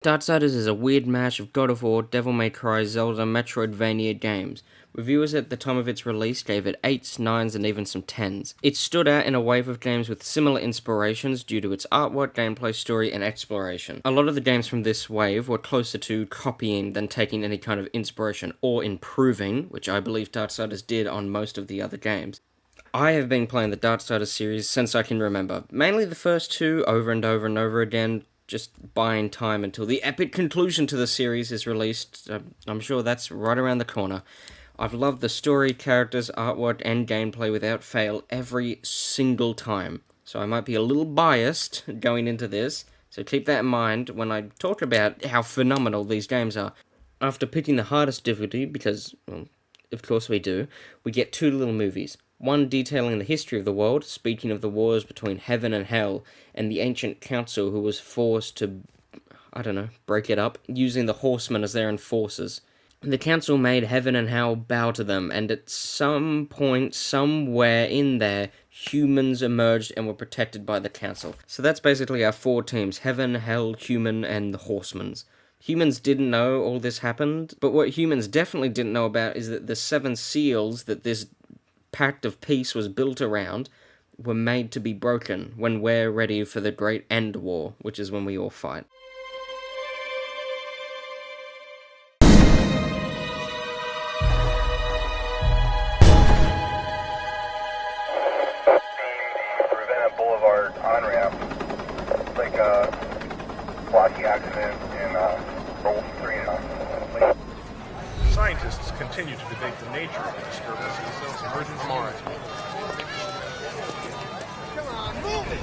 Darksiders is a weird mash of God of War, Devil May Cry, Zelda, Metroidvania games. Reviewers at the time of its release gave it 8s, 9s, and even some 10s. It stood out in a wave of games with similar inspirations due to its artwork, gameplay, story, and exploration. A lot of the games from this wave were closer to copying than taking any kind of inspiration, or improving, which I believe Darksiders did on most of the other games. I have been playing the Darksiders series since I can remember, mainly the first two over and over and over again, just buying time until the epic conclusion to the series is released. I'm sure that's right around the corner. I've loved the story, characters, artwork, and gameplay without fail every single time. So I might be a little biased going into this, so keep that in mind when I talk about how phenomenal these games are. After picking the hardest difficulty, because, well, of course we do, we get two little movies. One detailing the history of the world, speaking of the wars between heaven and hell, and the ancient council who was forced to, break it up, using the horsemen as their enforcers. The council made heaven and hell bow to them, and at some point, somewhere in there, humans emerged and were protected by the council. So that's basically our four teams: heaven, hell, human, and the horsemen. Humans didn't know all this happened, but what humans definitely didn't know about is that the seven seals that this pact of peace was built around were made to be broken when we're ready for the great end war, which is when we all fight. Boulevard on-ramp, like a blocky accident in Roll 3 now. Scientists continue to debate the nature of the disturbances emerging from Mars. Come on, move it!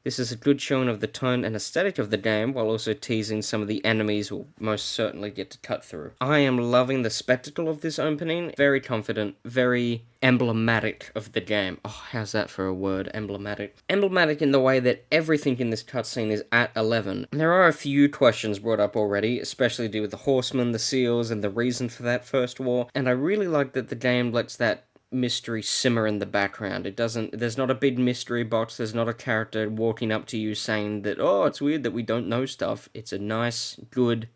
This is a good showing of the tone and aesthetic of the game, while also teasing some of the enemies we'll most certainly get to cut through. I am loving the spectacle of this opening, very confident, very emblematic of the game. Oh, how's that for a word, emblematic? Emblematic in the way that everything in this cutscene is at 11. There are a few questions brought up already, especially to do with the horsemen, the seals, and the reason for that first war, and I really like that the game lets that mystery simmer in the background. There's not a big mystery box, there's not a character walking up to you saying that, oh, it's weird that we don't know stuff. It's a nice, good,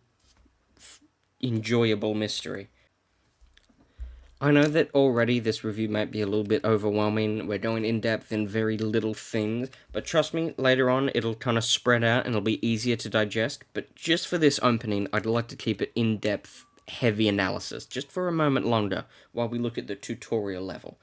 enjoyable mystery. I know that already this review might be a little bit overwhelming, we're going in depth in very little things, but trust me, later on it'll kind of spread out and it'll be easier to digest, but just for this opening, I'd like to keep it in depth, heavy analysis, just for a moment longer, while we look at the tutorial level.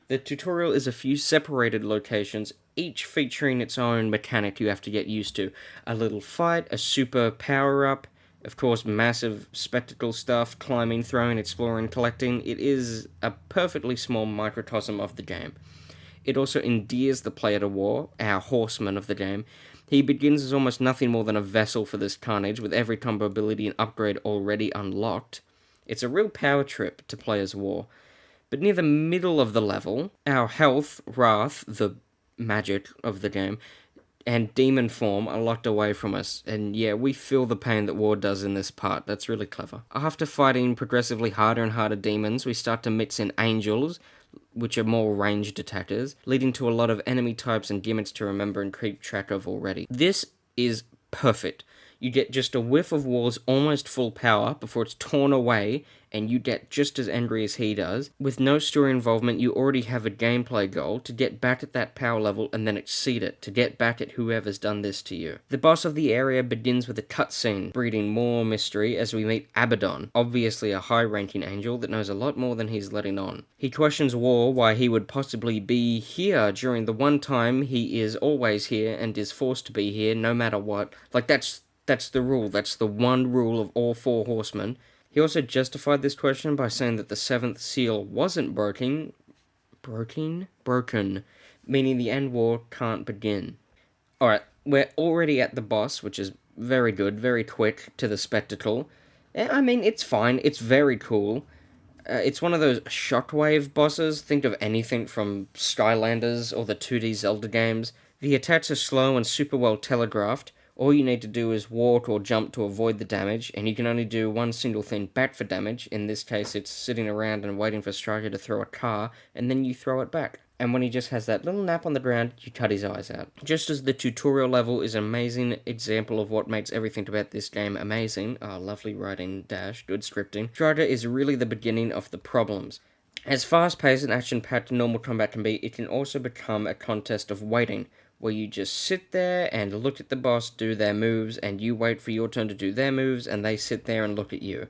The tutorial is a few separated locations, each featuring its own mechanic you have to get used to. A little fight, a super power-up, Of course, massive spectacle stuff, climbing, throwing, exploring, collecting. It is a perfectly small microcosm of the game. It also endears the player to War, our horseman of the game. He begins as almost nothing more than a vessel for this carnage, with every combo ability and upgrade already unlocked. It's a real power trip to play as War. But near the middle of the level, our health, wrath, the magic of the game, and demon form are locked away from us, and yeah, we feel the pain that War does in this part. That's really clever. After fighting progressively harder and harder demons, we start to mix in angels, which are more ranged attackers, leading to a lot of enemy types and gimmicks to remember and keep track of already. This is perfect. You get just a whiff of War's almost full power before it's torn away, and you get just as angry as he does. With no story involvement, you already have a gameplay goal to get back at that power level and then exceed it, to get back at whoever's done this to you. The boss of the area begins with a cutscene, breeding more mystery as we meet Abaddon, obviously a high-ranking angel that knows a lot more than he's letting on. He questions War why he would possibly be here during the one time he is always here and is forced to be here no matter what. Like, that's the rule. That's the one rule of all 4 horsemen. He also justified this question by saying that the 7th seal wasn't broken, meaning the end war can't begin. Alright, we're already at the boss, which is very good, very quick to the spectacle. I mean, it's fine, it's very cool. It's one of those shockwave bosses. Think of anything from Skylanders or the 2D Zelda games. The attacks are slow and super well telegraphed. All you need to do is walk or jump to avoid the damage, and you can only do one single thing back for damage. In this case, it's sitting around and waiting for STRAGA to throw a car, and then you throw it back. And when he just has that little nap on the ground, you cut his eyes out. Just as the tutorial level is an amazing example of what makes everything about this game amazing, lovely writing dash, good scripting, STRAGA is really the beginning of the problems. As fast-paced and action-packed normal combat can be, it can also become a contest of waiting, where you just sit there and look at the boss do their moves, and you wait for your turn to do their moves, and they sit there and look at you.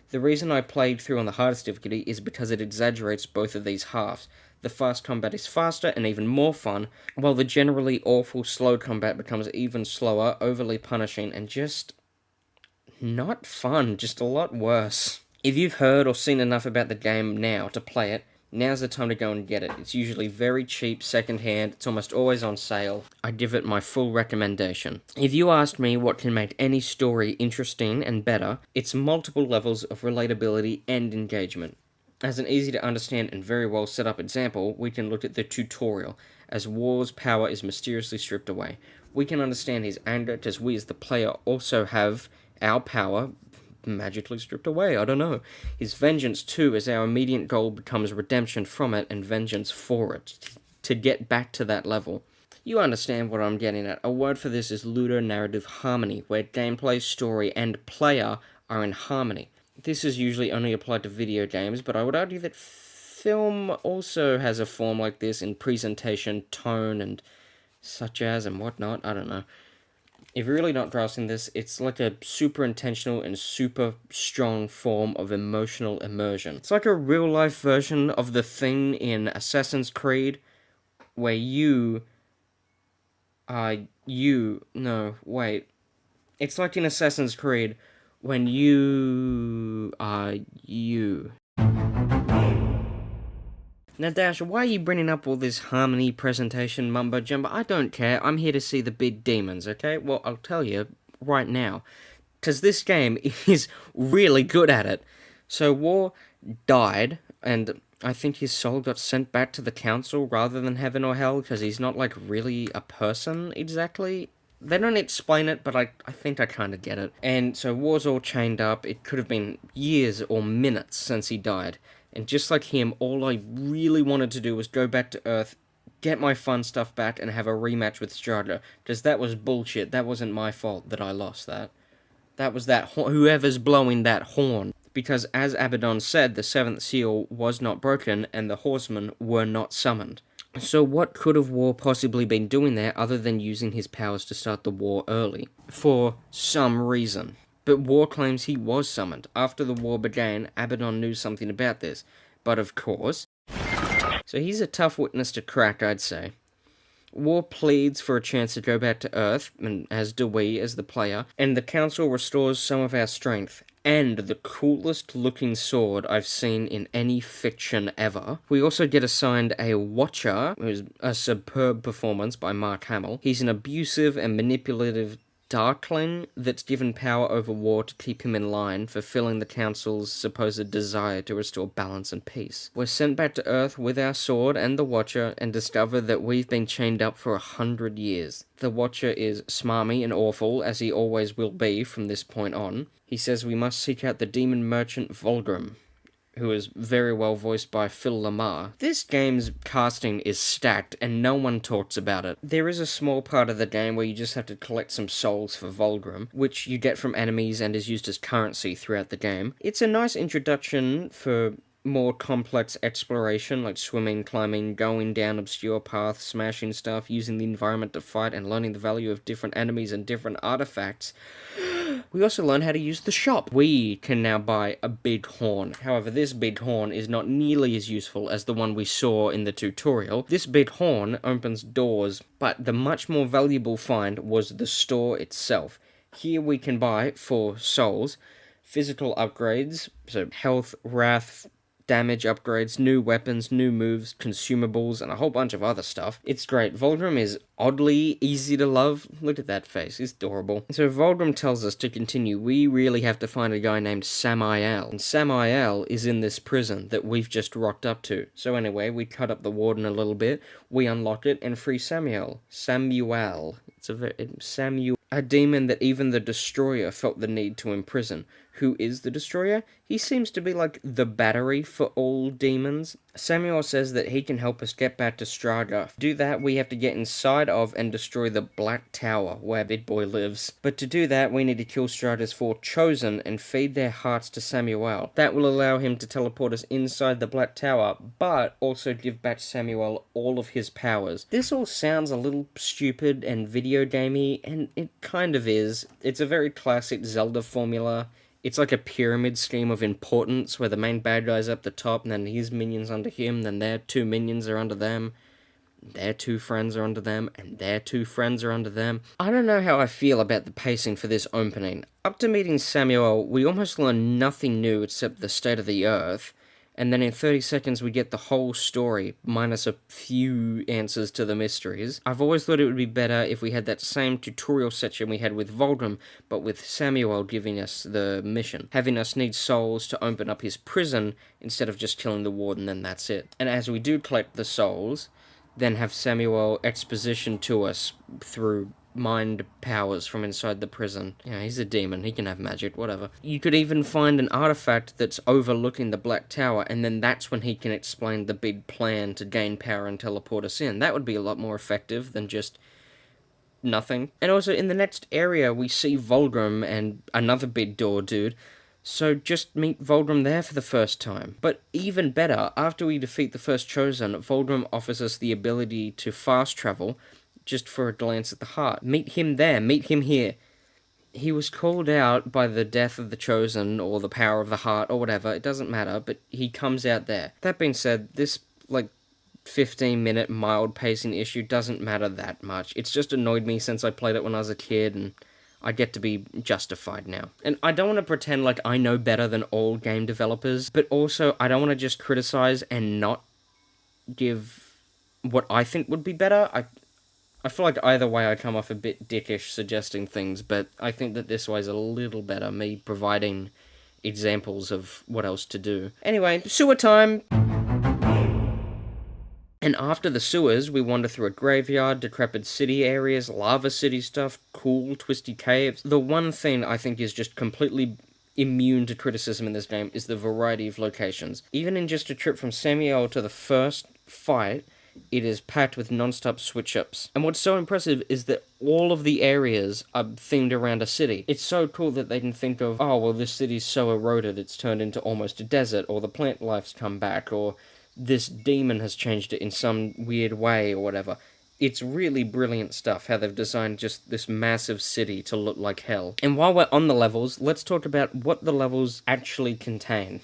The reason I played through on the hardest difficulty is because it exaggerates both of these halves. The fast combat is faster and even more fun, while the generally awful slow combat becomes even slower, overly punishing, and just not fun, just a lot worse. If you've heard or seen enough about the game now to play it, now's the time to go and get it. It's usually very cheap, secondhand, it's almost always on sale. I give it my full recommendation. If you asked me what can make any story interesting and better, it's multiple levels of relatability and engagement. As an easy to understand and very well set up example, we can look at the tutorial, as War's power is mysteriously stripped away. We can understand his anger, as we as the player also have our power magically stripped away, I don't know. His vengeance too, as our immediate goal becomes redemption from it and vengeance for it, to get back to that level. You understand what I'm getting at. A word for this is ludonarrative harmony, where gameplay, story, and player are in harmony. This is usually only applied to video games, but I would argue that film also has a form like this in presentation, tone, and such as, and whatnot, I don't know. If you're really not grasping this, it's like a super intentional and super strong form of emotional immersion. It's like a real-life version of the thing in Assassin's Creed, where It's like in Assassin's Creed, when you are you. Now, Dash, why are you bringing up all this harmony, presentation, mumbo-jumbo? I don't care. I'm here to see the big demons, okay? Well, I'll tell you right now. Because this game is really good at it. So, War died, and I think his soul got sent back to the council rather than heaven or hell, because he's not, like, really a person, exactly. They don't explain it, but I think I kind of get it. And so War's all chained up. It could have been years or minutes since he died. And just like him, all I really wanted to do was go back to Earth, get my fun stuff back, and have a rematch with STRAGA. Because that was bullshit. That wasn't my fault that I lost that. That was whoever's blowing that horn. Because as Abaddon said, the 7th seal was not broken, and the horsemen were not summoned. So what could have War possibly been doing there other than using his powers to start the war early? For some reason. But War claims he was summoned. After the war began, Abaddon knew something about this. But of course... So he's a tough witness to crack, I'd say. War pleads for a chance to go back to Earth, and as do we as the player, and the Council restores some of our strength. And the coolest looking sword I've seen in any fiction ever. We also get assigned a Watcher, who's a superb performance by Mark Hamill. He's an abusive and manipulative Darkling that's given power over war to keep him in line, fulfilling the Council's supposed desire to restore balance and peace. We're sent back to Earth with our sword and the Watcher and discover that we've been chained up for 100 years. The Watcher is smarmy and awful, as he always will be from this point on. He says we must seek out the demon merchant Volgrim, who is very well voiced by Phil Lamar. This game's casting is stacked, and no one talks about it. There is a small part of the game where you just have to collect some souls for Volgrim, which you get from enemies and is used as currency throughout the game. It's a nice introduction for more complex exploration, like swimming, climbing, going down obscure paths, smashing stuff, using the environment to fight, and learning the value of different enemies and different artifacts. We also learn how to use the shop. We can now buy a big horn. However, this big horn is not nearly as useful as the one we saw in the tutorial. This big horn opens doors, but the much more valuable find was the store itself. Here we can buy, for souls, physical upgrades, so health, wrath, damage upgrades, new weapons, new moves, consumables, and a whole bunch of other stuff. It's great. Volgrim is oddly easy to love. Look at that face, he's adorable. So Volgrim tells us to continue. We really have to find a guy named Samael. And Samael is in this prison that we've just rocked up to. So anyway, we cut up the warden a little bit, we unlock it, and free Samuel. A demon that even the Destroyer felt the need to imprison. Who is the Destroyer? He seems to be like the battery for all demons. Samuel says that he can help us get back to STRAGA. To do that, we have to get inside of and destroy the Black Tower, where Big Boy lives. But to do that, we need to kill STRAGA's 4 Chosen and feed their hearts to Samuel. That will allow him to teleport us inside the Black Tower, but also give back Samuel all of his powers. This all sounds a little stupid and video gamey, and it kind of is. It's a very classic Zelda formula. It's like a pyramid scheme of importance, where the main bad guy's up the top, and then his minions under him, then their 2 minions are under them, their 2 friends are under them, and their 2 friends are under them. I don't know how I feel about the pacing for this opening. Up to meeting Samuel, we almost learn nothing new except the state of the Earth, and then in 30 seconds we get the whole story, minus a few answers to the mysteries. I've always thought it would be better if we had that same tutorial section we had with Volgrim, but with Samuel giving us the mission, having us need souls to open up his prison, instead of just killing the warden, then that's it. And as we do collect the souls, then have Samuel exposition to us through mind powers from inside the prison. Yeah, he's a demon, he can have magic, whatever. You could even find an artifact that's overlooking the Black Tower, and then that's when he can explain the big plan to gain power and teleport us in. That would be a lot more effective than just nothing. And also, in the next area, we see Volgrim and another big door dude, so just meet Volgrim there for the first time. But even better, after we defeat the first Chosen, Volgrim offers us the ability to fast travel, just for a glance at the heart. Meet him there, meet him here. He was called out by the death of the Chosen, or the power of the heart, or whatever, it doesn't matter, but he comes out there. That being said, this, 15-minute mild pacing issue doesn't matter that much. It's just annoyed me since I played it when I was a kid, and I get to be justified now. And I don't want to pretend like I know better than all game developers, but also I don't want to just criticize and not give what I think would be better. I feel like either way I come off a bit dickish suggesting things, but I think that this way is a little better, me providing examples of what else to do. Anyway, sewer time! And after the sewers, we wander through a graveyard, decrepit city areas, lava city stuff, cool, twisty caves. The one thing I think is just completely immune to criticism in this game is the variety of locations. Even in just a trip from Samuel to the first fight, it is packed with non-stop switch-ups. And what's so impressive is that all of the areas are themed around a city. It's so cool that they can think of, oh, well, this city's so eroded it's turned into almost a desert, or the plant life's come back, or this demon has changed it in some weird way, or whatever. It's really brilliant stuff, how they've designed just this massive city to look like hell. And while we're on the levels, let's talk about what the levels actually contain.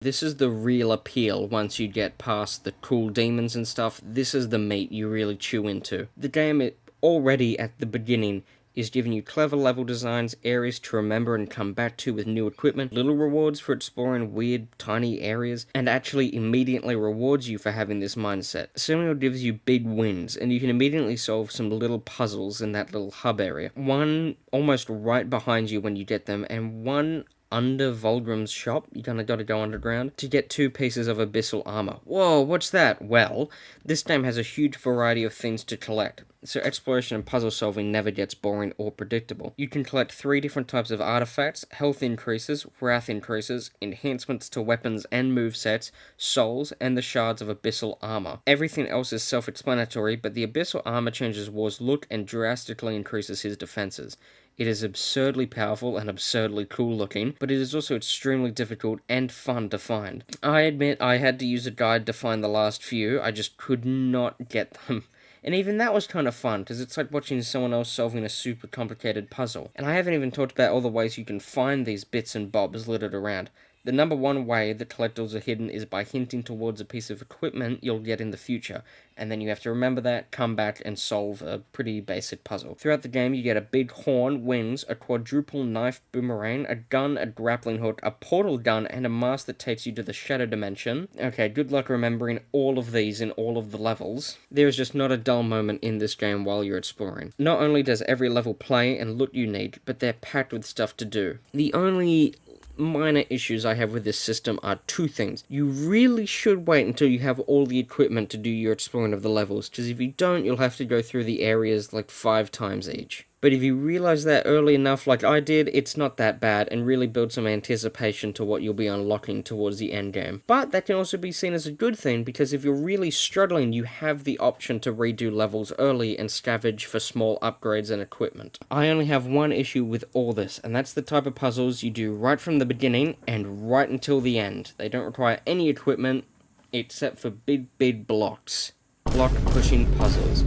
This is the real appeal once you get past the cool demons and stuff. This is the meat you really chew into. The game already at the beginning is giving you clever level designs, areas to remember and come back to with new equipment, little rewards for exploring weird, tiny areas, and actually immediately rewards you for having this mindset. Similarly gives you big wins, and you can immediately solve some little puzzles in that little hub area. One almost right behind you when you get them, and one under Volgrim's shop. You kind of got to go underground to get 2 pieces of abyssal armor. Whoa, what's that? Well, this game has a huge variety of things to collect, so exploration and puzzle solving never gets boring or predictable. You can collect 3 different types of artifacts: health increases, wrath increases, enhancements to weapons and movesets, souls, and the shards of abyssal armor. Everything else is self-explanatory, but the abyssal armor changes War's look and drastically increases his defenses. It is absurdly powerful and absurdly cool looking, but it is also extremely difficult and fun to find. I admit I had to use a guide to find the last few. I just could not get them. And even that was kind of fun, because it's like watching someone else solving a super complicated puzzle. And I haven't even talked about all the ways you can find these bits and bobs littered around. The number one way that collectibles are hidden is by hinting towards a piece of equipment you'll get in the future, and then you have to remember that, come back, and solve a pretty basic puzzle. Throughout the game, you get a big horn, wings, a quadruple knife boomerang, a gun, a grappling hook, a portal gun, and a mask that takes you to the shadow dimension. Okay, good luck remembering all of these in all of the levels. There is just not a dull moment in this game while you're exploring. Not only does every level play and look unique, but they're packed with stuff to do. The only minor issues I have with this system are 2 things. You really should wait until you have all the equipment to do your exploring of the levels, because if you don't, you'll have to go through the areas like 5 times each. But if you realize that early enough, like I did, it's not that bad, and really build some anticipation to what you'll be unlocking towards the end game. But that can also be seen as a good thing, because if you're really struggling, you have the option to redo levels early and scavenge for small upgrades and equipment. I only have one issue with all this, and that's the type of puzzles you do right from the beginning and right until the end. They don't require any equipment, except for big blocks. Block pushing puzzles.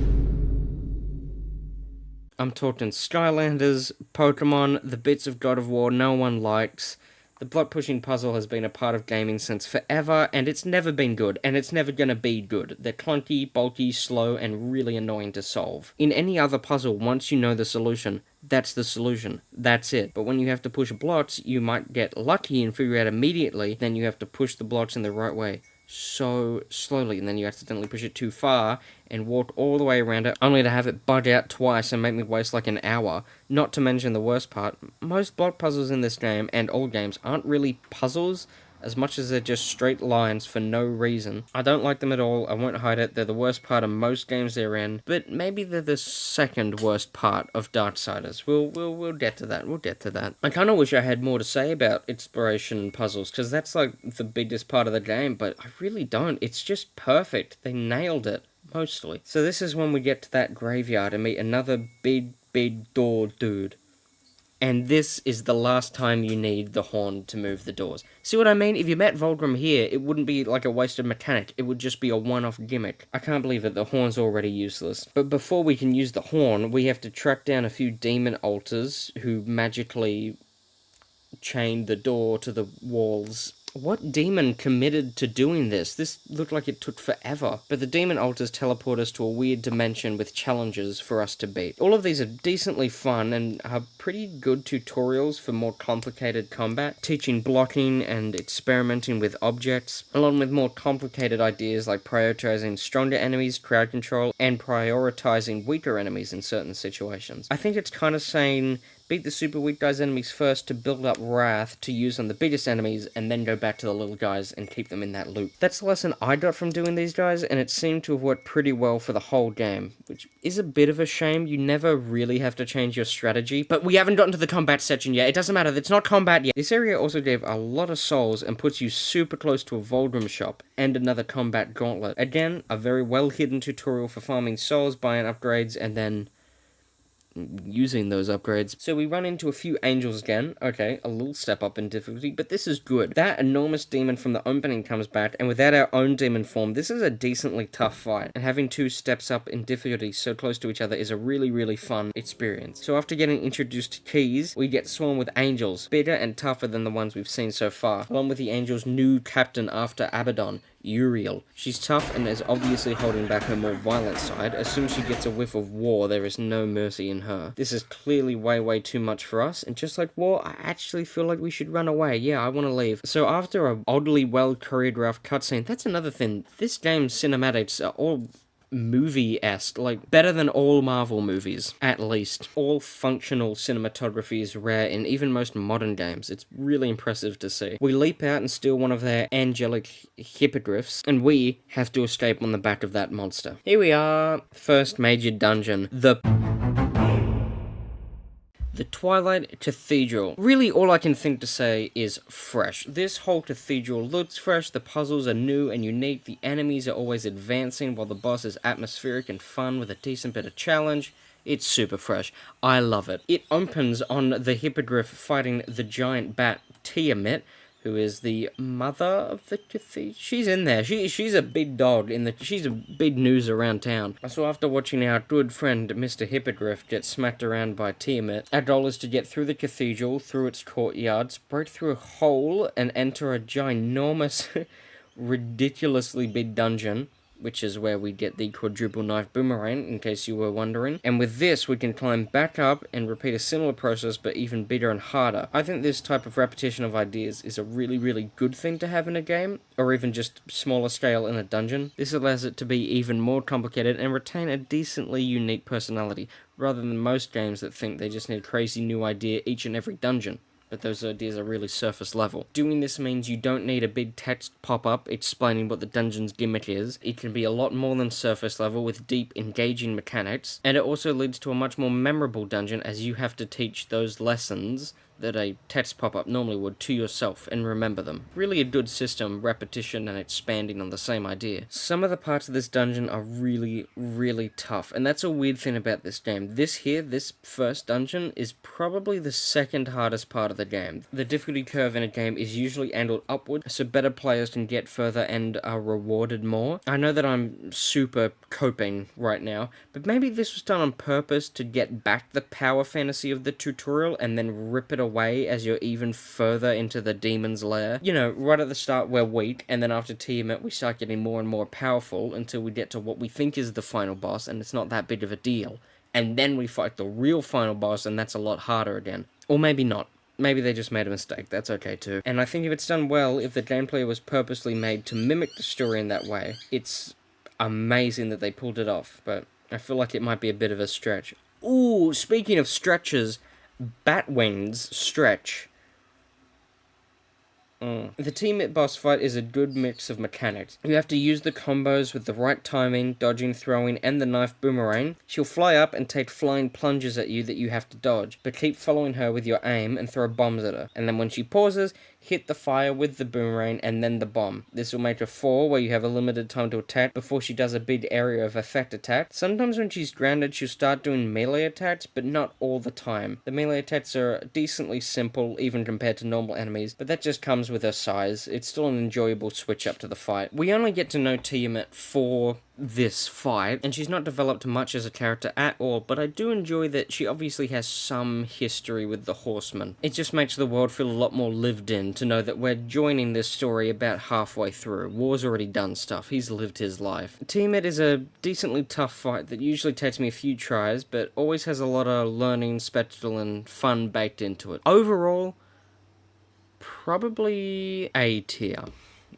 I'm talking Skylanders, Pokemon, the bits of God of War no one likes. The block-pushing puzzle has been a part of gaming since forever, and it's never been good, and it's never gonna be good. They're clunky, bulky, slow, and really annoying to solve. In any other puzzle, once you know the solution, that's the solution. That's it. But when you have to push blocks, you might get lucky and figure out immediately, then you have to push the blocks in the right way so slowly, and then you accidentally push it too far and walk all the way around it, only to have it bug out twice and make me waste like an hour. Not to mention the worst part, most block puzzles in this game, and all games, aren't really puzzles as much as they're just straight lines for no reason. I don't like them at all, I won't hide it, they're the worst part of most games they're in, but maybe they're the second worst part of Darksiders. We'll get to that, I kinda wish I had more to say about exploration puzzles, because that's like the biggest part of the game, but I really don't. It's just perfect. They nailed it, mostly. So this is when we get to that graveyard and meet another big door dude. And this is the last time you need the horn to move the doors. See what I mean? If you met Volgrim here, it wouldn't be like a wasted mechanic. It would just be a one-off gimmick. I can't believe it, the horn's already useless. But before we can use the horn, we have to track down a few demon altars who magically chained the door to the walls. What demon committed to doing this? This looked like it took forever. But the demon altars teleport us to a weird dimension with challenges for us to beat. All of these are decently fun and are pretty good tutorials for more complicated combat, teaching blocking and experimenting with objects, along with more complicated ideas like prioritizing stronger enemies, crowd control, and prioritizing weaker enemies in certain situations. I think it's kind of saying, beat the super weak guys' enemies first to build up wrath to use on the biggest enemies, and then go back to the little guys and keep them in that loop. That's the lesson I got from doing these guys, and it seemed to have worked pretty well for the whole game, which is a bit of a shame. You never really have to change your strategy, but we haven't gotten to the combat section yet. It doesn't matter, it's not combat yet. This area also gave a lot of souls and puts you super close to a Volgrim shop and another combat gauntlet. Again, a very well hidden tutorial for farming souls, buying upgrades, and then using those upgrades. So we run into a few angels again. Okay, a little step up in difficulty, but this is good. That enormous demon from the opening comes back, and without our own demon form, this is a decently tough fight. And having 2 steps up in difficulty so close to each other is a really, really fun experience. So after getting introduced to keys, we get swarmed with angels, bigger and tougher than the ones we've seen so far, along with the angels' new captain after Abaddon, Uriel. She's tough and is obviously holding back her more violent side. As soon as she gets a whiff of war, there is no mercy in her. This is clearly way too much for us, and just like war, I actually feel like we should run away. Yeah, I want to leave. So after a oddly well choreographed cutscene, that's another thing. This game's cinematics are all movie-esque, like better than all Marvel movies, at least. All functional cinematography is rare in even most modern games. It's really impressive to see. We leap out and steal one of their angelic hippogriffs, and we have to escape on the back of that monster. Here we are, first major dungeon, the Twilight Cathedral. Really, all I can think to say is fresh. This whole cathedral looks fresh, the puzzles are new and unique, the enemies are always advancing, while the boss is atmospheric and fun with a decent bit of challenge. It's super fresh. I love it. It opens on the hippogriff fighting the giant bat Tiamat, who is the mother of the cathedral. She's in there. She's a big dog she's a big news around town. So after watching our good friend Mr. Hippogriff get smacked around by Tiamat, our goal is to get through the cathedral, through its courtyards, break through a hole, and enter a ginormous, ridiculously big dungeon, which is where we get the quadruple knife boomerang, in case you were wondering. And with this, we can climb back up and repeat a similar process, but even bigger and harder. I think this type of repetition of ideas is a really good thing to have in a game, or even just smaller scale in a dungeon. This allows it to be even more complicated and retain a decently unique personality, rather than most games that think they just need a crazy new idea each and every dungeon. But those ideas are really surface level. Doing this means you don't need a big text pop-up explaining what the dungeon's gimmick is. It can be a lot more than surface level with deep, engaging mechanics, and it also leads to a much more memorable dungeon as you have to teach those lessons that a text pop-up normally would to yourself and remember them. Really a good system, repetition and expanding on the same idea. Some of the parts of this dungeon are really tough, and that's a weird thing about this game. This first dungeon is probably the second hardest part of the game. The difficulty curve in a game is usually angled upward, so better players can get further and are rewarded more. I know that I'm super coping right now, but maybe this was done on purpose to get back the power fantasy of the tutorial and then rip it away as you're even further into the demon's lair. You know, right at the start we're weak, and then after Tiamat we start getting more and more powerful until we get to what we think is the final boss, and it's not that big of a deal. And then we fight the real final boss, and that's a lot harder again. Or maybe not. Maybe they just made a mistake, that's okay too. And I think if it's done well, if the gameplay was purposely made to mimic the story in that way, it's amazing that they pulled it off, but I feel like it might be a bit of a stretch. Ooh, speaking of stretches, Batwing's stretch. The Tiamat boss fight is a good mix of mechanics. You have to use the combos with the right timing, dodging, throwing, and the knife boomerang. She'll fly up and take flying plunges at you that you have to dodge, but keep following her with your aim and throw bombs at her. And then when she pauses, hit the fire with the boomerang and then the bomb. This will make a 4 where you have a limited time to attack before she does a big area of effect attack. Sometimes when she's grounded she'll start doing melee attacks, but not all the time. The melee attacks are decently simple even compared to normal enemies, but that just comes with her size. It's still an enjoyable switch up to the fight. We only get to know Tiamat for this fight, and she's not developed much as a character at all, but I do enjoy that she obviously has some history with the Horsemen. It just makes the world feel a lot more lived in to know that we're joining this story about halfway through. War's already done stuff, he's lived his life. Tiamat is a decently tough fight that usually takes me a few tries, but always has a lot of learning, spectacle, and fun baked into it. Overall, probably A tier.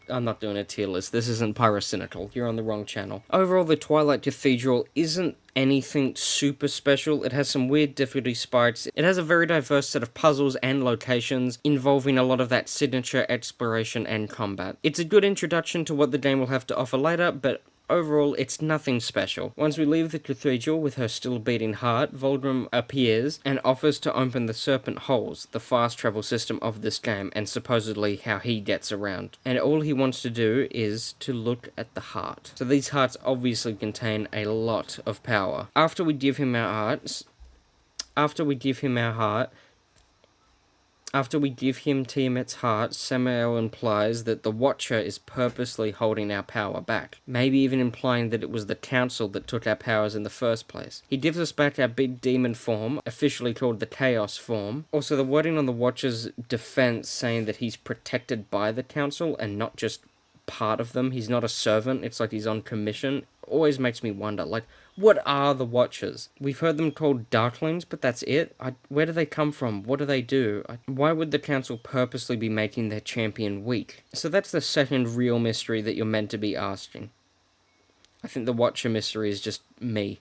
I'm not doing a tier list. This isn't Pyrocynical. You're on the wrong channel. Overall, the Twilight Cathedral isn't anything super special. It has some weird difficulty spikes. It has a very diverse set of puzzles and locations, involving a lot of that signature exploration and combat. It's a good introduction to what the game will have to offer later, but overall, it's nothing special. Once we leave the cathedral with her still beating heart, Voldrum appears and offers to open the serpent holes, the fast travel system of this game, and supposedly how he gets around. And all he wants to do is to look at the heart. So these hearts obviously contain a lot of power. After we give him our hearts, After we give him Tiamat's heart, Samael implies that the Watcher is purposely holding our power back, maybe even implying that it was the Council that took our powers in the first place. He gives us back our big demon form, officially called the Chaos form. Also, the wording on the Watcher's defense saying that he's protected by the Council and not just part of them, he's not a servant, it's like he's on commission, always makes me wonder, like, what are the Watchers? We've heard them called Darklings, but that's it? Where do they come from? What do they do? Why would the Council purposely be making their champion weak? So that's the second real mystery that you're meant to be asking. I think the Watcher mystery is just me.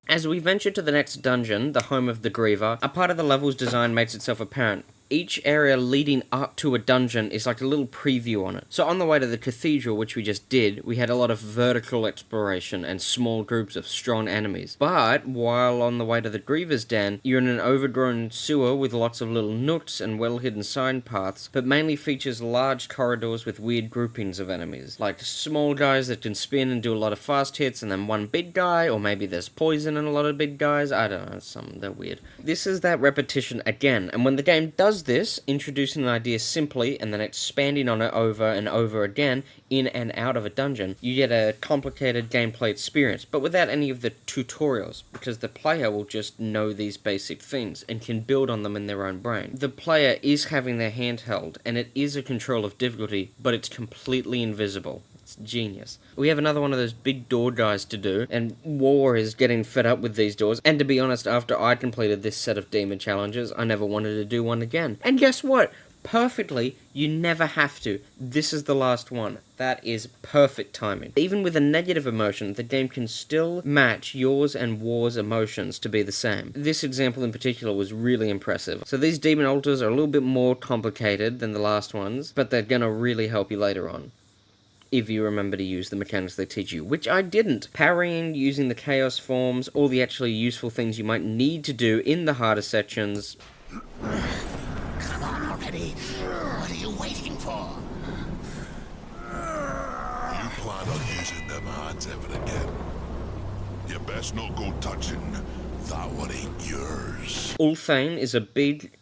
As we venture to the next dungeon, the home of the Griever, a part of the level's design makes itself apparent. Each area leading up to a dungeon is like a little preview on it. So on the way to the cathedral, which we just did, we had a lot of vertical exploration and small groups of strong enemies. But while on the way to the Griever's den, you're in an overgrown sewer with lots of little nooks and well-hidden side paths, but mainly features large corridors with weird groupings of enemies. Like small guys that can spin and do a lot of fast hits, and then one big guy, or maybe there's poison in a lot of big guys, I don't know, they're weird. This is that repetition again, and when the game does this, introducing an idea simply and then expanding on it over and over again in and out of a dungeon, you get a complicated gameplay experience, but without any of the tutorials, because the player will just know these basic things and can build on them in their own brain. The player is having their hand held, and it is a control of difficulty, but it's completely invisible. It's genius. We have another one of those big door guys to do, and War is getting fed up with these doors, and to be honest, after I completed this set of demon challenges, I never wanted to do one again. And guess what? Perfectly, you never have to. This is the last one. That is perfect timing. Even with a negative emotion, the game can still match yours and War's emotions to be the same. This example in particular was really impressive. So these demon altars are a little bit more complicated than the last ones, but they're gonna really help you later on, if you remember to use the mechanics they teach you, which I didn't. Parrying, using the chaos forms, all the actually useful things you might need to do in the harder sections. Come on already. What are you waiting for? You plan on using them hands ever again? You best not go touching that one ain't yours. Ulthane is a big,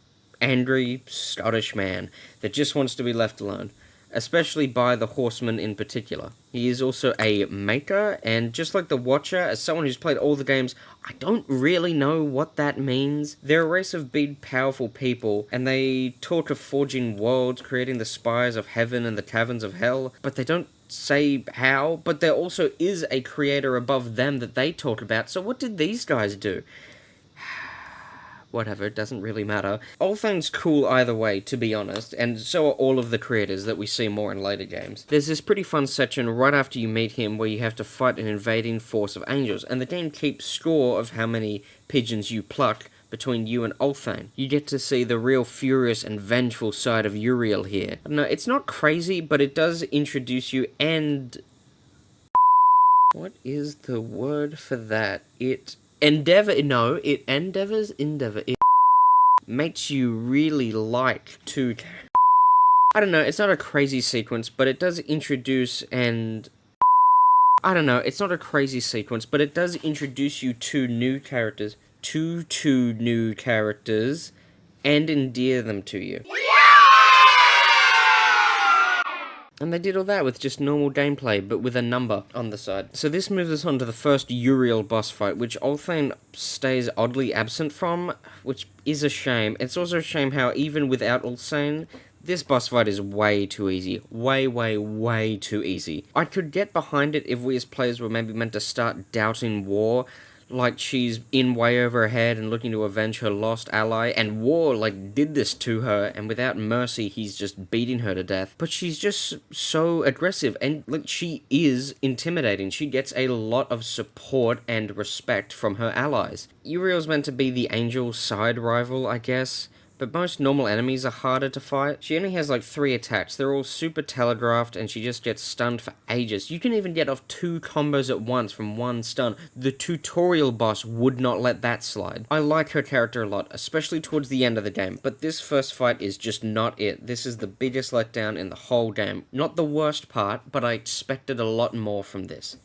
angry, Scottish man that just wants to be left alone, especially by the Horseman in particular. He is also a maker, and just like the Watcher, as someone who's played all the games, I don't really know what that means. They're a race of big, powerful people, and they talk of forging worlds, creating the spires of heaven and the caverns of hell, but they don't say how. But there also is a creator above them that they talk about, so what did these guys do? Whatever, it doesn't really matter. Ulthane's cool either way, to be honest, and so are all of the creators that we see more in later games. There's this pretty fun section right after you meet him where you have to fight an invading force of angels, and the game keeps score of how many pigeons you pluck between you and Ulthane. You get to see the real furious and vengeful side of Uriel here. I don't know, it's not crazy, but it does introduce you and... what is the word for that? It makes you really like to... I don't know, it's not a crazy sequence, but it does introduce and... I don't know, it's not a crazy sequence, but it does introduce you to new characters, two new characters, and endear them to you. And they did all that with just normal gameplay, but with a number on the side. So this moves us on to the first Uriel boss fight, which Ulthane stays oddly absent from, which is a shame. It's also a shame how, even without Ulthane, this boss fight is way too easy. Way too easy. I could get behind it if we as players were maybe meant to start doubting War, like she's in way over her head and looking to avenge her lost ally, and War, like, did this to her, and without mercy, he's just beating her to death. But she's just so aggressive, and, like, she is intimidating. She gets a lot of support and respect from her allies. Uriel's meant to be the angel side rival, I guess, but most normal enemies are harder to fight. She only has like 3 attacks, they're all super telegraphed, and she just gets stunned for ages. You can even get off 2 combos at once from 1 stun. The tutorial boss would not let that slide. I like her character a lot, especially towards the end of the game, but this first fight is just not it. This is the biggest letdown in the whole game. Not the worst part, but I expected a lot more from this.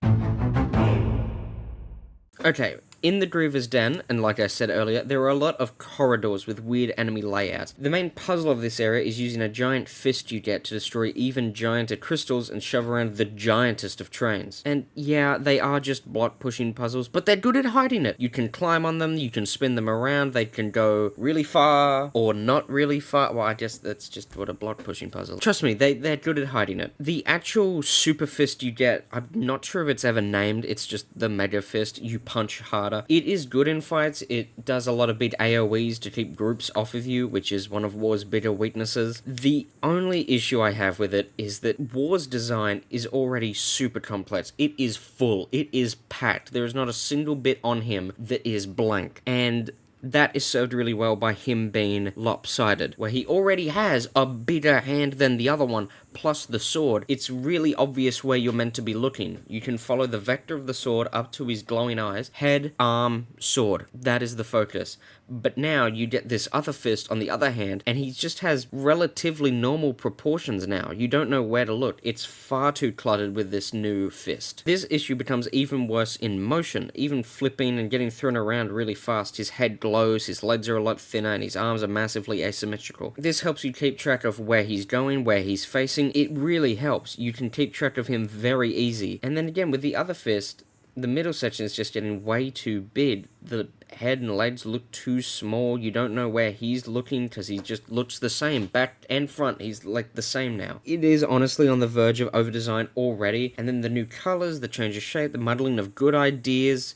Okay, In the Griever's Den, and like I said earlier, there are a lot of corridors with weird enemy layouts. The main puzzle of this area is using a giant fist you get to destroy even gianter crystals and shove around the giantest of trains. And yeah, they are just block pushing puzzles, but they're good at hiding it. You can climb on them, you can spin them around, they can go really far, or not really far. Well, I guess that's just what a block pushing puzzle. Trust me, they're good at hiding it. The actual super fist you get, I'm not sure if it's ever named, it's just the mega fist. You punch harder. It is good in fights. It does a lot of big AoEs to keep groups off of you, which is one of War's bigger weaknesses. The only issue I have with it is that War's design is already super complex. It is full. It is packed. There is not a single bit on him that is blank. And that is served really well by him being lopsided, where he already has a bigger hand than the other one, plus the sword. It's really obvious where you're meant to be looking. You can follow the vector of the sword up to his glowing eyes. Head, arm, sword. That is the focus. But now you get this other fist on the other hand, and he just has relatively normal proportions now. You don't know where to look. It's far too cluttered with this new fist. This issue becomes even worse in motion. Even flipping and getting thrown around really fast, his head glows, his legs are a lot thinner, and his arms are massively asymmetrical. This helps you keep track of where he's going, where he's facing. It really helps. You can keep track of him very easy. And then again, with the other fist, the middle section is just getting way too big. The head and legs look too small. You don't know where he's looking because he just looks the same. Back and front, he's like the same now. It is honestly on the verge of overdesign already. And then the new colors, the change of shape, the muddling of good ideas,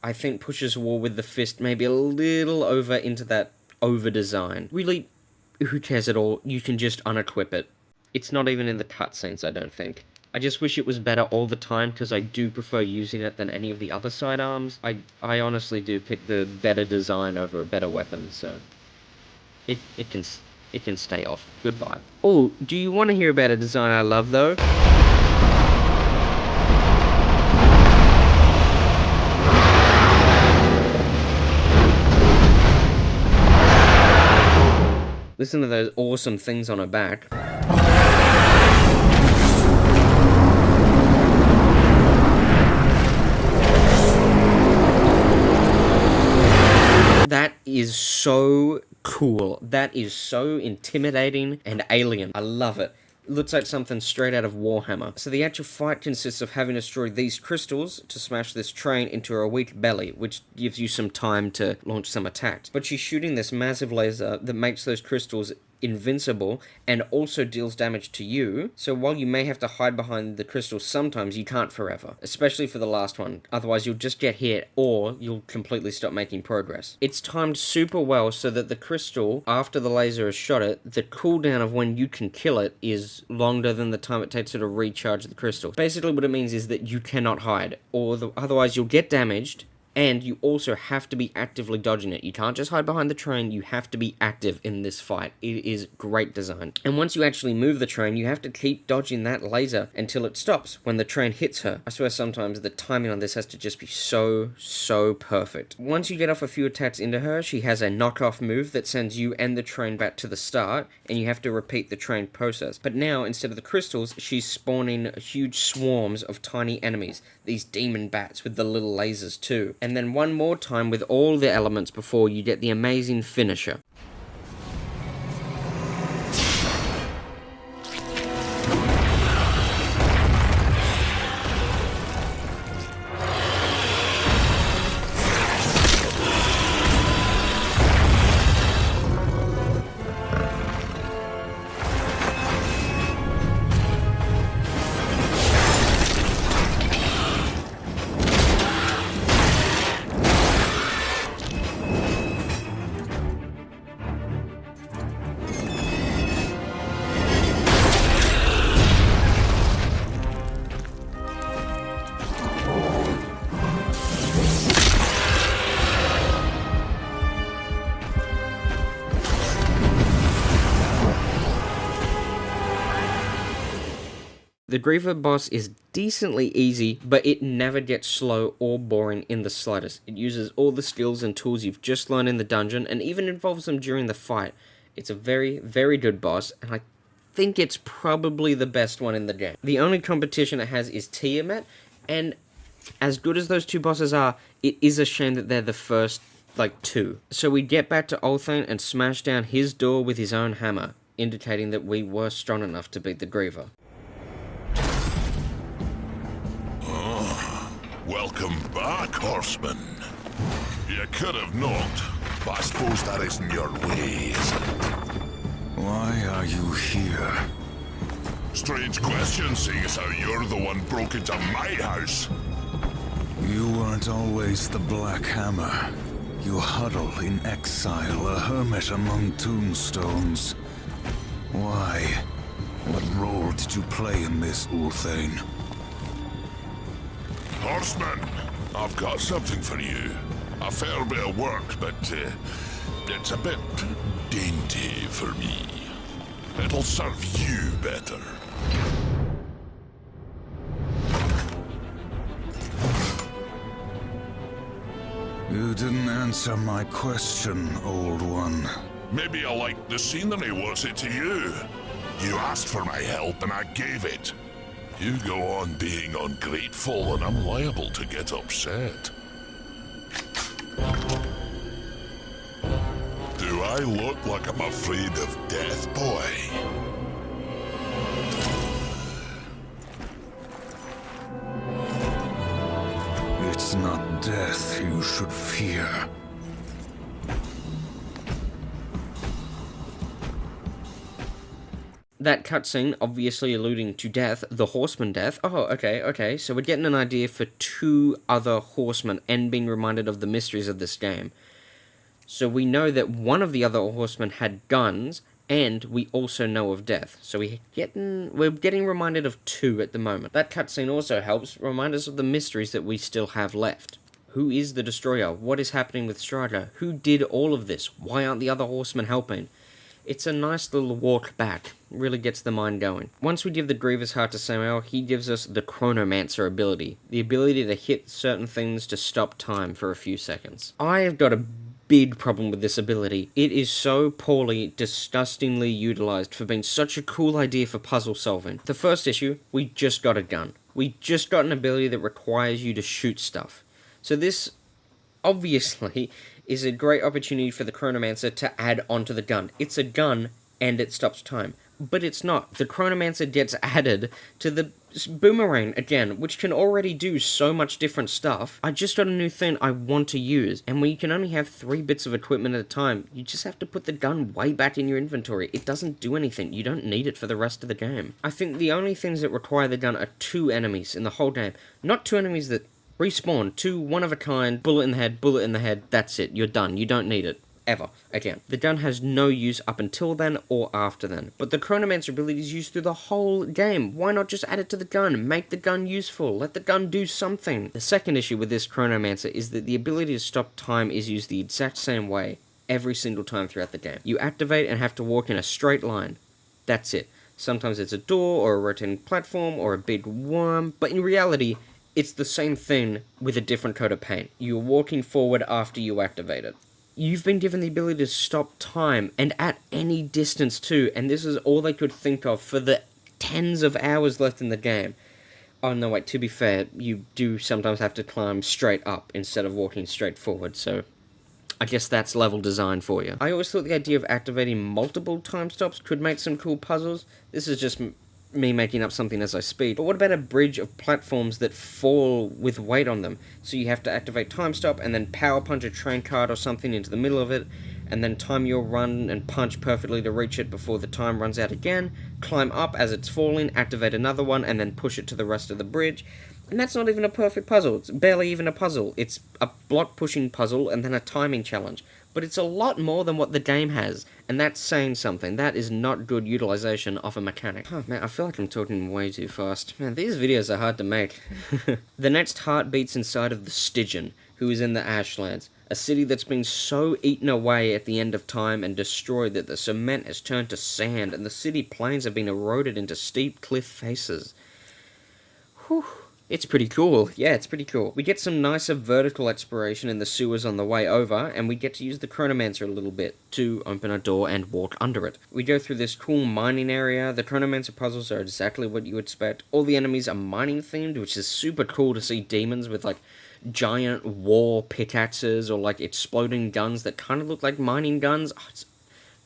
I think pushes War with the fist maybe a little over into that overdesign. Really, who cares at all? You can just unequip it. It's not even in the cutscenes, I don't think. I just wish it was better all the time, because I do prefer using it than any of the other sidearms. I honestly do pick the better design over a better weapon, so it can stay off. Goodbye. Oh, do you want to hear about a design I love, though? Listen to those awesome things on her back. That is so cool. That is so intimidating and alien. I love it. It looks like something straight out of Warhammer. So the actual fight consists of having to destroy these crystals to smash this train into her weak belly, which gives you some time to launch some attacks. But she's shooting this massive laser that makes those crystals invincible and also deals damage to you, so while you may have to hide behind the crystals sometimes, you can't forever, especially for the last one. Otherwise you'll just get hit or you'll completely stop making progress. It's timed super well so that the crystal, after the laser has shot it, the cooldown of when you can kill it is longer than the time it takes to recharge the crystal. Basically what it means is that you cannot hide, or otherwise you'll get damaged. And you also have to be actively dodging it. You can't just hide behind the train, you have to be active in this fight. It is great design. And once you actually move the train, you have to keep dodging that laser until it stops when the train hits her. I swear sometimes the timing on this has to just be so perfect. Once you get off a few attacks into her, she has a knockoff move that sends you and the train back to the start, and you have to repeat the train process. But now, instead of the crystals, she's spawning huge swarms of tiny enemies. These demon bats with the little lasers too. And then one more time with all the elements before you get the amazing finisher. The Griever boss is decently easy, but it never gets slow or boring in the slightest. It uses all the skills and tools you've just learned in the dungeon, and even involves them during the fight. It's a very good boss, and I think it's probably the best one in the game. The only competition it has is Tiamat, and As good as those two bosses are, it is a shame that they're the first, two. So we get back to Ulthane and smash down his door with his own hammer, indicating that we were strong enough to beat the Griever. Welcome back, horseman. You could have knocked, but I suppose that isn't your way, is it? Why are you here? Strange question, seeing as how you're the one broke into my house. You weren't always the Black Hammer. You huddle in exile, a hermit among tombstones. Why? What role did you play in this, Ulthane? Horseman, I've got something for you. A fair bit of work, but it's a bit dainty for me. It'll serve you better. You didn't answer my question, old one. Maybe I liked the scenery, was it to you? You asked for my help and I gave it. You go on being ungrateful and I'm liable to get upset. Do I look like I'm afraid of death, boy? It's not death you should fear. That cutscene, obviously alluding to death, the horseman death. Oh, okay. So we're getting an idea for two other horsemen and being reminded of the mysteries of this game. So we know that one of the other horsemen had guns, and we also know of death. So we're getting reminded of two at the moment. That cutscene also helps remind us of the mysteries that we still have left. Who is the Destroyer? What is happening with STRAGA? Who did all of this? Why aren't the other horsemen helping? It's a nice little walk back. It really gets the mind going. Once we give the Griever's heart to Samuel, he gives us the Chronomancer ability. The ability to hit certain things to stop time for a few seconds. I have got a big problem with this ability. It is so poorly, disgustingly utilized for being such a cool idea for puzzle solving. The first issue, we just got a gun. We just got an ability that requires you to shoot stuff. So this, obviously, is a great opportunity for the Chronomancer to add onto the gun. It's a gun, and it stops time. But it's not. The Chronomancer gets added to the boomerang again, which can already do so much different stuff. I just got a new thing I want to use, and when you can only have 3 bits of equipment at a time, you just have to put the gun way back in your inventory. It doesn't do anything. You don't need it for the rest of the game. I think the only things that require the gun are 2 enemies in the whole game. Not 2 enemies that respawn, 2 one of a kind, bullet in the head, that's it, you're done, you don't need it. Ever. Again, the gun has no use up until then or after then. But the Chronomancer ability is used through the whole game. Why not just add it to the gun? Make the gun useful. Let the gun do something. The second issue with this Chronomancer is that the ability to stop time is used the exact same way every single time throughout the game. You activate and have to walk in a straight line. That's it. Sometimes it's a door or a rotating platform or a big worm, but in reality, it's the same thing with a different coat of paint. You're walking forward after you activate it. You've been given the ability to stop time, and at any distance too, and this is all they could think of for the tens of hours left in the game. Oh no, wait, to be fair, you do sometimes have to climb straight up instead of walking straight forward, so I guess that's level design for you. I always thought the idea of activating multiple time stops could make some cool puzzles. This is just me making up something as I speed. But what about a bridge of platforms that fall with weight on them? So you have to activate time stop and then power punch a train cart or something into the middle of it, and then time your run and punch perfectly to reach it before the time runs out again, climb up as it's falling, activate another one, and then push it to the rest of the bridge. And that's not even a perfect puzzle. It's barely even a puzzle. It's a block pushing puzzle and then a timing challenge. But it's a lot more than what the game has, and that's saying something. That is not good utilization of a mechanic. Oh man, I feel like I'm talking way too fast. Man, these videos are hard to make. The next heart beats inside of the Stygian, who is in the Ashlands, a city that's been so eaten away at the end of time and destroyed that the cement has turned to sand, and the city plains have been eroded into steep cliff faces. Whew. It's pretty cool. Yeah, it's pretty cool. We get some nicer vertical exploration in the sewers on the way over, and we get to use the Chronomancer a little bit to open a door and walk under it. We go through this cool mining area. The Chronomancer puzzles are exactly what you expect. All the enemies are mining themed, which is super cool to see demons with like giant war pickaxes or like exploding guns that kind of look like mining guns. Oh, it's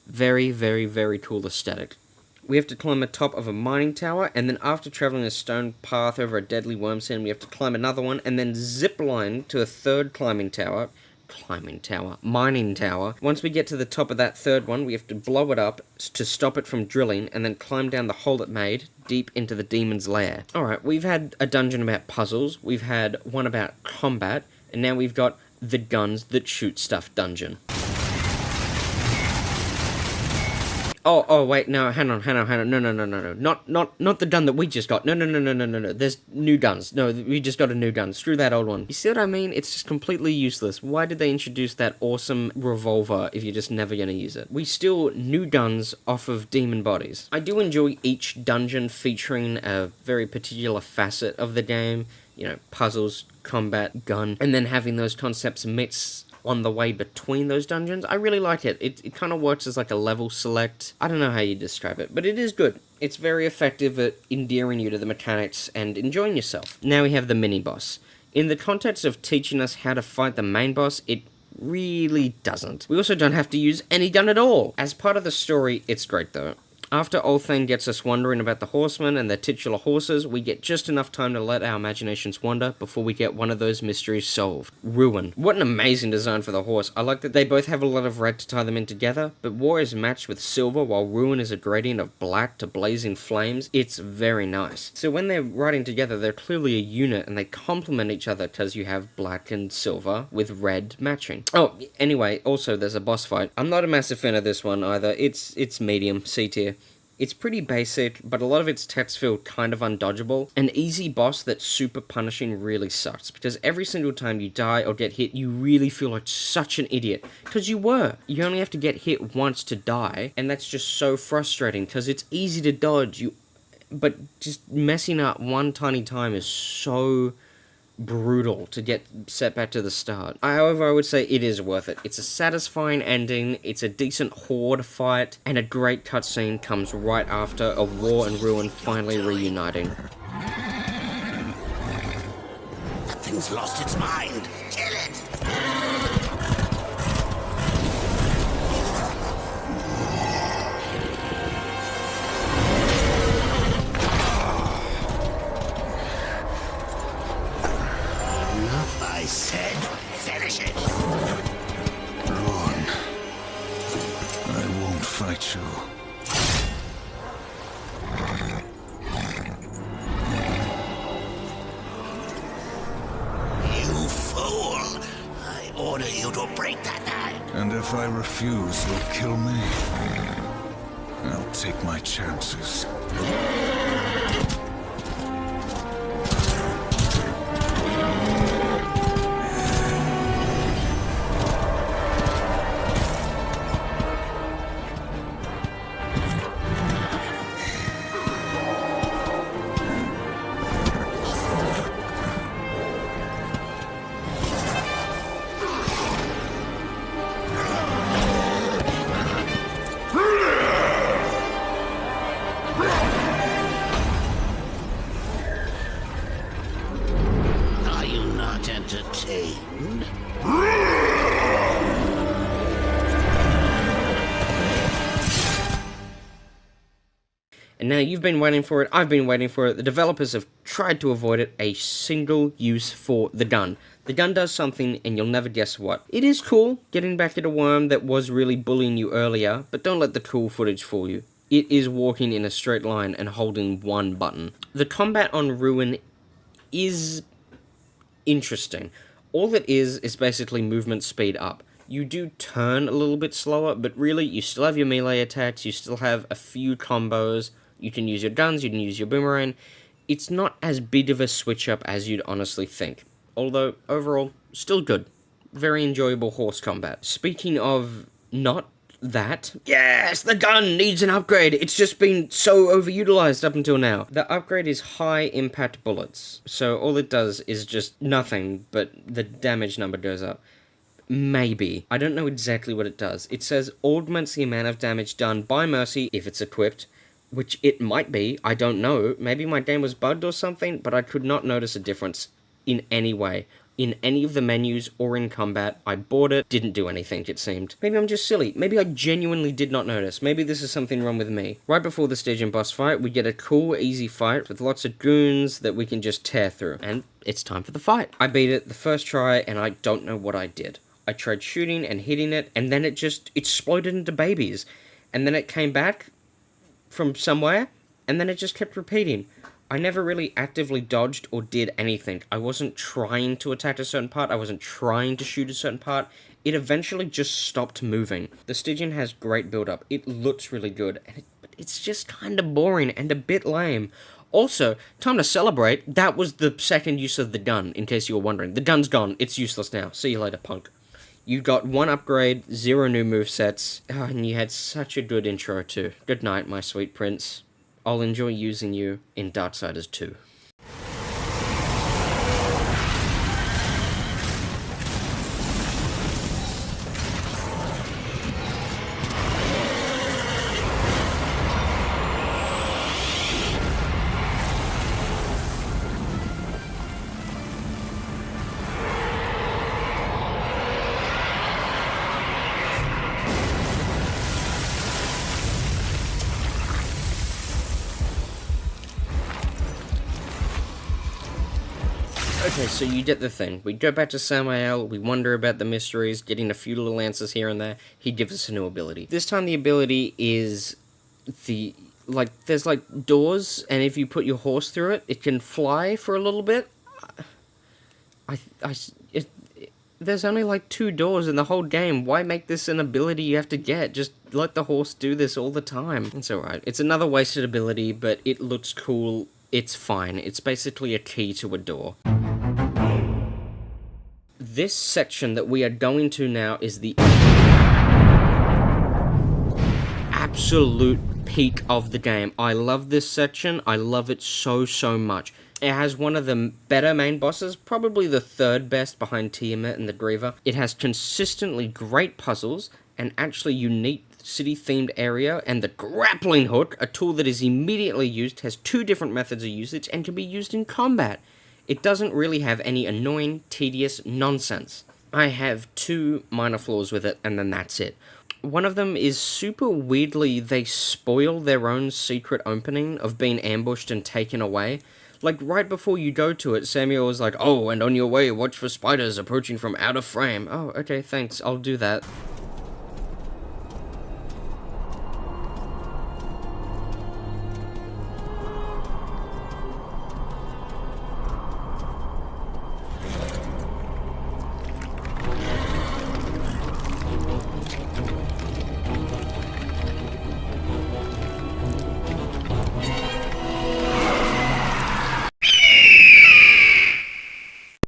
very, very, very cool aesthetic. We have to climb the top of a mining tower, and then after traveling a stone path over a deadly worm sand, we have to climb another one, and then zip line to a third mining tower. Once we get to the top of that third one, we have to blow it up to stop it from drilling, and then climb down the hole it made, deep into the demon's lair. Alright, we've had a dungeon about puzzles, we've had one about combat, and now we've got the guns that shoot stuff dungeon. Oh, wait, no, hang on, no, not the gun that we just got, no, there's new guns, no, we just got a new gun, screw that old one. You see what I mean? It's just completely useless. Why did they introduce that awesome revolver if you're just never gonna use it? We steal new guns off of demon bodies. I do enjoy each dungeon featuring a very particular facet of the game, you know, puzzles, combat, gun, and then having those concepts mix on the way between those dungeons. I really like it. It kind of works as like a level select. I don't know how you describe it, but it is good. It's very effective at endearing you to the mechanics and enjoying yourself. Now we have the mini-boss. In the context of teaching us how to fight the main boss, it really doesn't. We also don't have to use any gun at all. As part of the story, it's great though. After Ulthane gets us wondering about the horsemen and their titular horses, we get just enough time to let our imaginations wander before we get one of those mysteries solved. Ruin. What an amazing design for the horse. I like that they both have a lot of red to tie them in together, but war is matched with silver while Ruin is a gradient of black to blazing flames. It's very nice. So when they're riding together, they're clearly a unit and they complement each other because you have black and silver with red matching. Oh, anyway, also there's a boss fight. I'm not a massive fan of this one either. It's medium, C tier. It's pretty basic, but a lot of its text feel kind of undodgeable. An easy boss that's super punishing really sucks, because every single time you die or get hit, you really feel like such an idiot. Because you were. You only have to get hit once to die, and that's just so frustrating, because it's easy to dodge, but just messing up one tiny time is so brutal to get set back to the start. However, I would say it is worth it. It's a satisfying ending, it's a decent horde fight, and a great cutscene comes right after a war and Ruin finally reuniting. That thing's lost its mind. Kill it! I said, finish it! Ruin. I won't fight you. You fool! I order you to break that knife! And if I refuse, you'll kill me. I'll take my chances. Are you not entertained? And now you've been waiting for it, I've been waiting for it, the developers have tried to avoid it, a single use for the gun. The gun does something, and you'll never guess what. It is cool, getting back at a worm that was really bullying you earlier, but don't let the cool footage fool you. It is walking in a straight line and holding one button. The combat on Ruin is interesting. All it is basically movement speed up. You do turn a little bit slower, but really, you still have your melee attacks, you still have a few combos, you can use your guns, you can use your boomerang. It's not as big of a switch up as you'd honestly think. Although, overall, still good. Very enjoyable horse combat. Speaking of not that. Yes, the gun needs an upgrade. It's just been so overutilized up until now. The upgrade is high impact bullets. So all it does is just nothing, but the damage number goes up. Maybe. I don't know exactly what it does. It says augments the amount of damage done by Mercy if it's equipped, which it might be. I don't know. Maybe my game was bugged or something, but I could not notice a difference in any way. In any of the menus or in combat. I bought it, didn't do anything, it seemed. Maybe I'm just silly. Maybe I genuinely did not notice. Maybe this is something wrong with me. Right before the stage and boss fight, we get a cool, easy fight with lots of goons that we can just tear through. And it's time for the fight. I beat it the first try, and I don't know what I did. I tried shooting and hitting it, and then it just exploded into babies. And then it came back from somewhere, and then it just kept repeating. I never really actively dodged or did anything. I wasn't trying to attack a certain part, I wasn't trying to shoot a certain part. It eventually just stopped moving. The Stygian has great build-up. It looks really good, but it's just kind of boring and a bit lame. Also, time to celebrate, that was the second use of the gun, in case you were wondering. The gun's gone, it's useless now. See you later, punk. You got 1 upgrade, 0 new movesets, and you had such a good intro too. Good night, my sweet prince. I'll enjoy using you in Darksiders 2. Okay, so you get the thing. We go back to Samael, we wonder about the mysteries, getting a few little answers here and there. He gives us a new ability. This time the ability is there's doors, and if you put your horse through it, it can fly for a little bit. There's only 2 doors in the whole game. Why make this an ability you have to get? Just let the horse do this all the time. It's alright. It's another wasted ability, but it looks cool. It's fine. It's basically a key to a door. This section that we are going to now is the absolute peak of the game. I love this section. I love it so much. It has one of the better main bosses, probably the 3rd best behind Tiamat and the Griever. It has consistently great puzzles, an actually unique city-themed area, and the grappling hook, a tool that is immediately used, has 2 different methods of usage and can be used in combat. It doesn't really have any annoying, tedious nonsense. I have 2 minor flaws with it, and then that's it. One of them is super weirdly, they spoil their own secret opening of being ambushed and taken away. Right before you go to it, Samuel was like, "Oh, and on your way, watch for spiders approaching from out of frame." Oh, okay, thanks, I'll do that.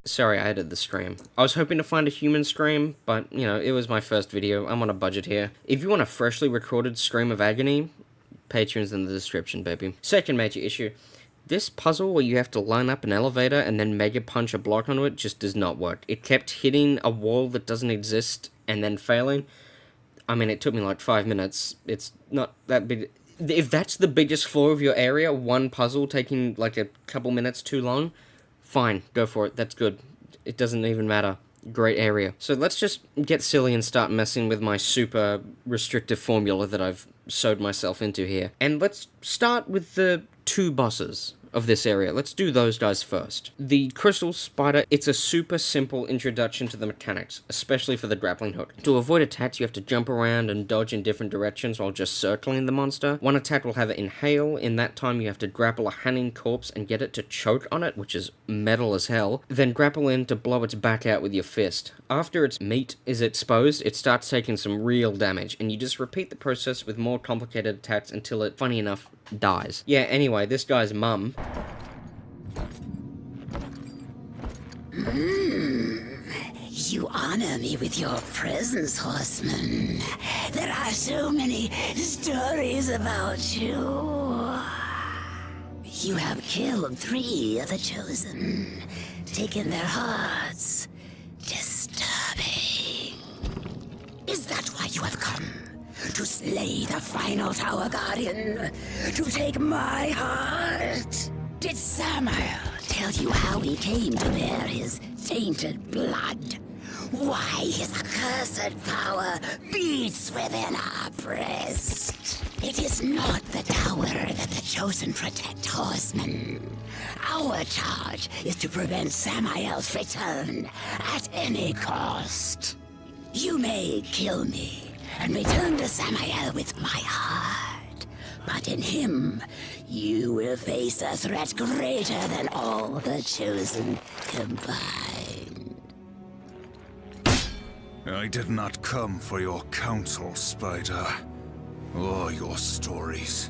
Sorry, I added the scream. I was hoping to find a human scream, but, it was my first video. I'm on a budget here. If you want a freshly recorded scream of agony, Patreon's in the description, baby. Second major issue. This puzzle where you have to line up an elevator and then mega punch a block onto it just does not work. It kept hitting a wall that doesn't exist and then failing. I mean, it took me 5 minutes. It's not that big. If that's the biggest flaw of your area, one puzzle taking a couple minutes too long, fine, go for it, that's good. It doesn't even matter. Great area. So let's just get silly and start messing with my super restrictive formula that I've sewed myself into here. And let's start with the 2 bosses of this area. Let's do those guys first. The Crystal Spider, it's a super simple introduction to the mechanics, especially for the grappling hook. To avoid attacks, you have to jump around and dodge in different directions while just circling the monster. One attack will have it inhale. In that time, you have to grapple a hanging corpse and get it to choke on it, which is metal as hell. Then grapple in to blow its back out with your fist. After its meat is exposed, it starts taking some real damage, and you just repeat the process with more complicated attacks until it, funny enough, dies. Yeah, anyway, this guy's mum. You honor me with your presence, horseman. There are so many stories about you. You have killed 3 of the Chosen, taken their hearts. Disturbing. Is that why you have come? To slay the final Tower Guardian? To take my heart? Did Samael tell you how he came to bear his tainted blood? Why his accursed power beats within our breast? It is not the tower that the Chosen protect, horsemen. Our charge is to prevent Samael's return at any cost. You may kill me and return to Samael with my heart, but in him, you will face a threat greater than all the Chosen combined. I did not come for your counsel, Spider, or your stories.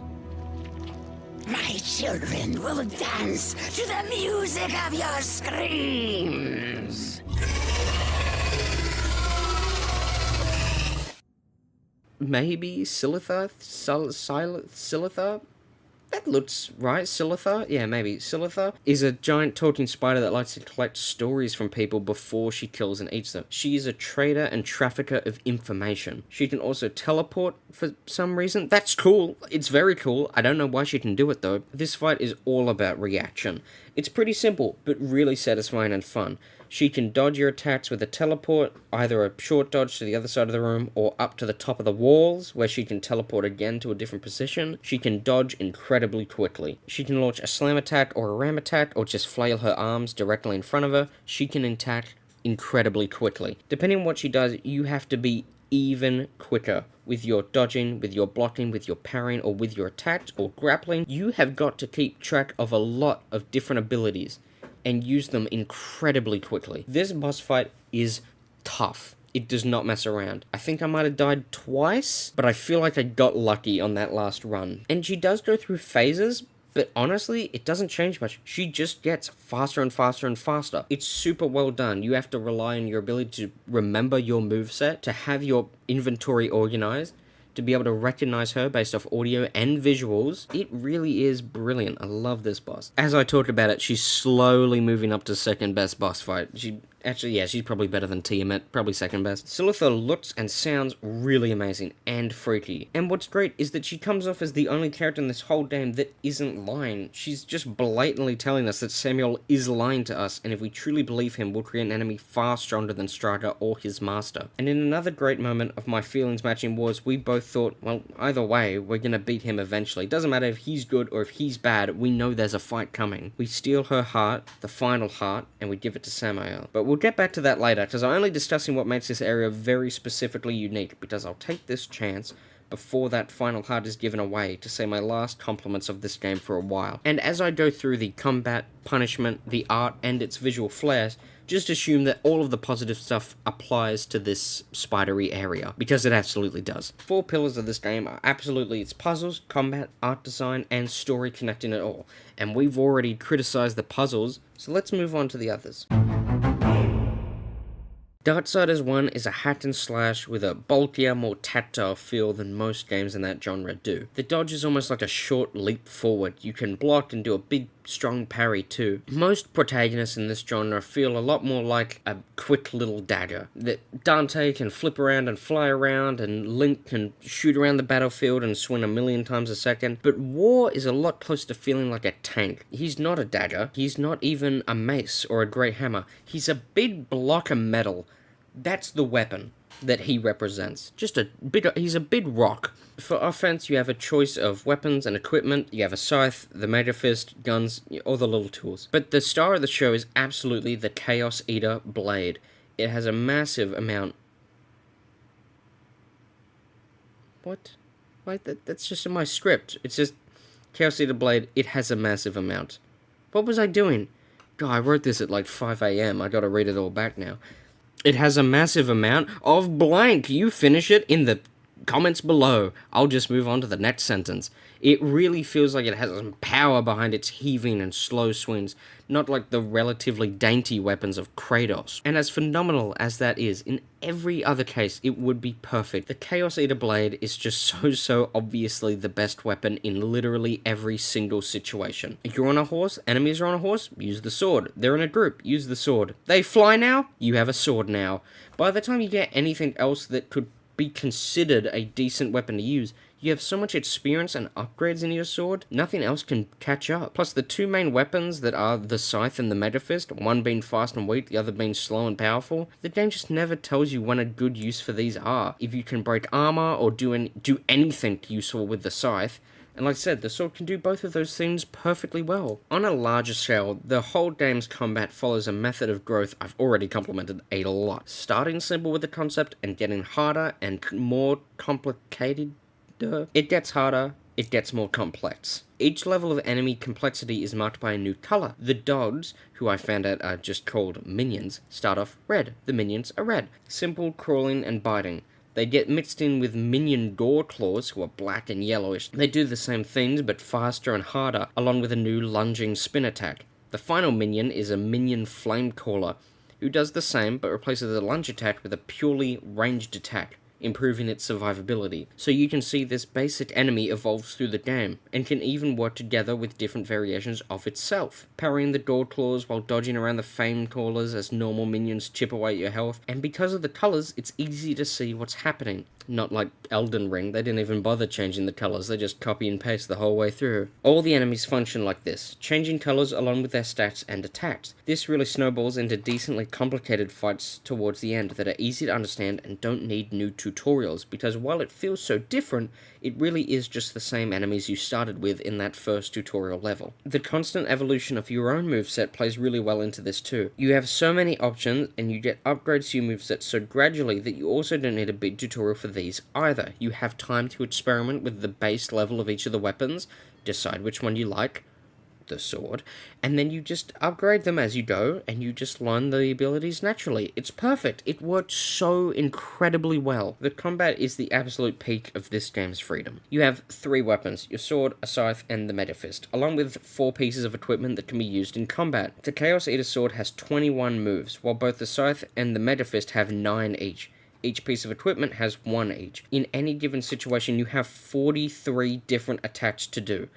My children will dance to the music of your screams. Maybe Silithar? Silithar? That looks right. Silithar? Yeah, maybe. Silithar is a giant talking spider that likes to collect stories from people before she kills and eats them. She is a trader and trafficker of information. She can also teleport for some reason. That's cool. It's very cool. I don't know why she can do it though. This fight is all about reaction. It's pretty simple, but really satisfying and fun. She can dodge your attacks with a teleport, either a short dodge to the other side of the room, or up to the top of the walls, where she can teleport again to a different position. She can dodge incredibly quickly. She can launch a slam attack or a ram attack, or just flail her arms directly in front of her. She can attack incredibly quickly. Depending on what she does, you have to be even quicker with your dodging, with your blocking, with your parrying, or with your attacks or grappling. You have got to keep track of a lot of different abilities and use them incredibly quickly. This boss fight is tough. It does not mess around. I think I might have died twice, but I feel like I got lucky on that last run. And she does go through phases, but honestly, it doesn't change much. She just gets faster and faster and faster. It's super well done. You have to rely on your ability to remember your moveset, to have your inventory organized, to be able to recognize her based off audio and visuals. It really is brilliant. I love this boss. As I talk about it, she's slowly moving up to second best boss fight. She's probably better than Tiamat, probably second best. Silithar looks and sounds really amazing and freaky. And what's great is that she comes off as the only character in this whole game that isn't lying. She's just blatantly telling us that Samuel is lying to us, and if we truly believe him, we'll create an enemy far stronger than STRAGA or his master. And in another great moment of my feelings matching wars, we both thought, well, either way, we're gonna beat him eventually. It doesn't matter if he's good or if he's bad, we know there's a fight coming. We steal her heart, the final heart, and we give it to Samael. But we'll get back to that later, because I'm only discussing what makes this area very specifically unique, because I'll take this chance before that final heart is given away to say my last compliments of this game for a while. And as I go through the combat, punishment, the art, and its visual flares, just assume that all of the positive stuff applies to this spidery area, because it absolutely does. 4 pillars of this game are absolutely its puzzles, combat, art design, and story connecting it all. And we've already criticized the puzzles, so let's move on to the others. Darksiders 1 is a hack and slash with a bulkier, more tactile feel than most games in that genre do. The dodge is almost like a short leap forward. You can block and do a big, strong parry too. Most protagonists in this genre feel a lot more like a quick little dagger. That Dante can flip around and fly around, and Link can shoot around the battlefield and swing a million times a second, but War is a lot closer to feeling like a tank. He's not a dagger, he's not even a mace or a great hammer. He's a big block of metal. That's the weapon that he represents. He's a big rock. For offense, you have a choice of weapons and equipment. You have a scythe, the mega fist, guns, all the little tools. But the star of the show is absolutely the Chaos Eater blade. It has a massive amount... What? Wait, that's just in my script. It's just Chaos Eater blade, it has a massive amount. What was I doing? God, I wrote this at like 5 AM. I gotta read it all back now. It has a massive amount of blank. You finish it in the comments below. I'll just move on to the next sentence. It really feels like it has some power behind its heaving and slow swings, not like the relatively dainty weapons of Kratos. And as phenomenal as that is, in every other case it would be perfect. The Chaos Eater Blade is just so obviously the best weapon in literally every single situation. If you're on a horse, enemies are on a horse, use the sword. They're in a group, use the sword. They fly now, you have a sword now. By the time you get anything else that could be considered a decent weapon to use, you have so much experience and upgrades in your sword, nothing else can catch up. Plus the two main weapons that are the Scythe and the Metafist, one being fast and weak, the other being slow and powerful, the game just never tells you when a good use for these are. If you can break armor or do anything useful with the Scythe. And like I said, the sword can do both of those things perfectly well. On a larger scale, the whole game's combat follows a method of growth I've already complimented a lot. Starting simple with the concept and getting harder and more complicated. It gets harder, it gets more complex. Each level of enemy complexity is marked by a new colour. The dogs, who I found out are just called minions, start off red. The minions are red. Simple, crawling and biting. They get mixed in with minion gore claws, who are black and yellowish. They do the same things, but faster and harder, along with a new lunging spin attack. The final minion is a minion flame caller, who does the same, but replaces the lunge attack with a purely ranged attack, improving its survivability. So you can see this basic enemy evolves through the game, and can even work together with different variations of itself, parrying the door claws while dodging around the flame callers as normal minions chip away at your health. And because of the colours, it's easy to see what's happening. Not like Elden Ring, they didn't even bother changing the colours, they just copy and paste the whole way through. All the enemies function like this, changing colours along with their stats and attacks. This really snowballs into decently complicated fights towards the end that are easy to understand and don't need new tutorials, because while it feels so different, it really is just the same enemies you started with in that first tutorial level. The constant evolution of your own moveset plays really well into this too. You have so many options, and you get upgrades to your moveset so gradually that you also don't need a big tutorial for these either. You have time to experiment with the base level of each of the weapons, decide which one you like, the sword, and then you just upgrade them as you go, and you just learn the abilities naturally. It's perfect. It works so incredibly well. The combat is the absolute peak of this game's freedom. You have 3 weapons, your sword, a scythe, and the Metafist, along with 4 pieces of equipment that can be used in combat. The Chaos Eater sword has 21 moves, while both the scythe and the Metafist have 9 each. Each piece of equipment has 1 each. In any given situation, you have 43 different attacks to do,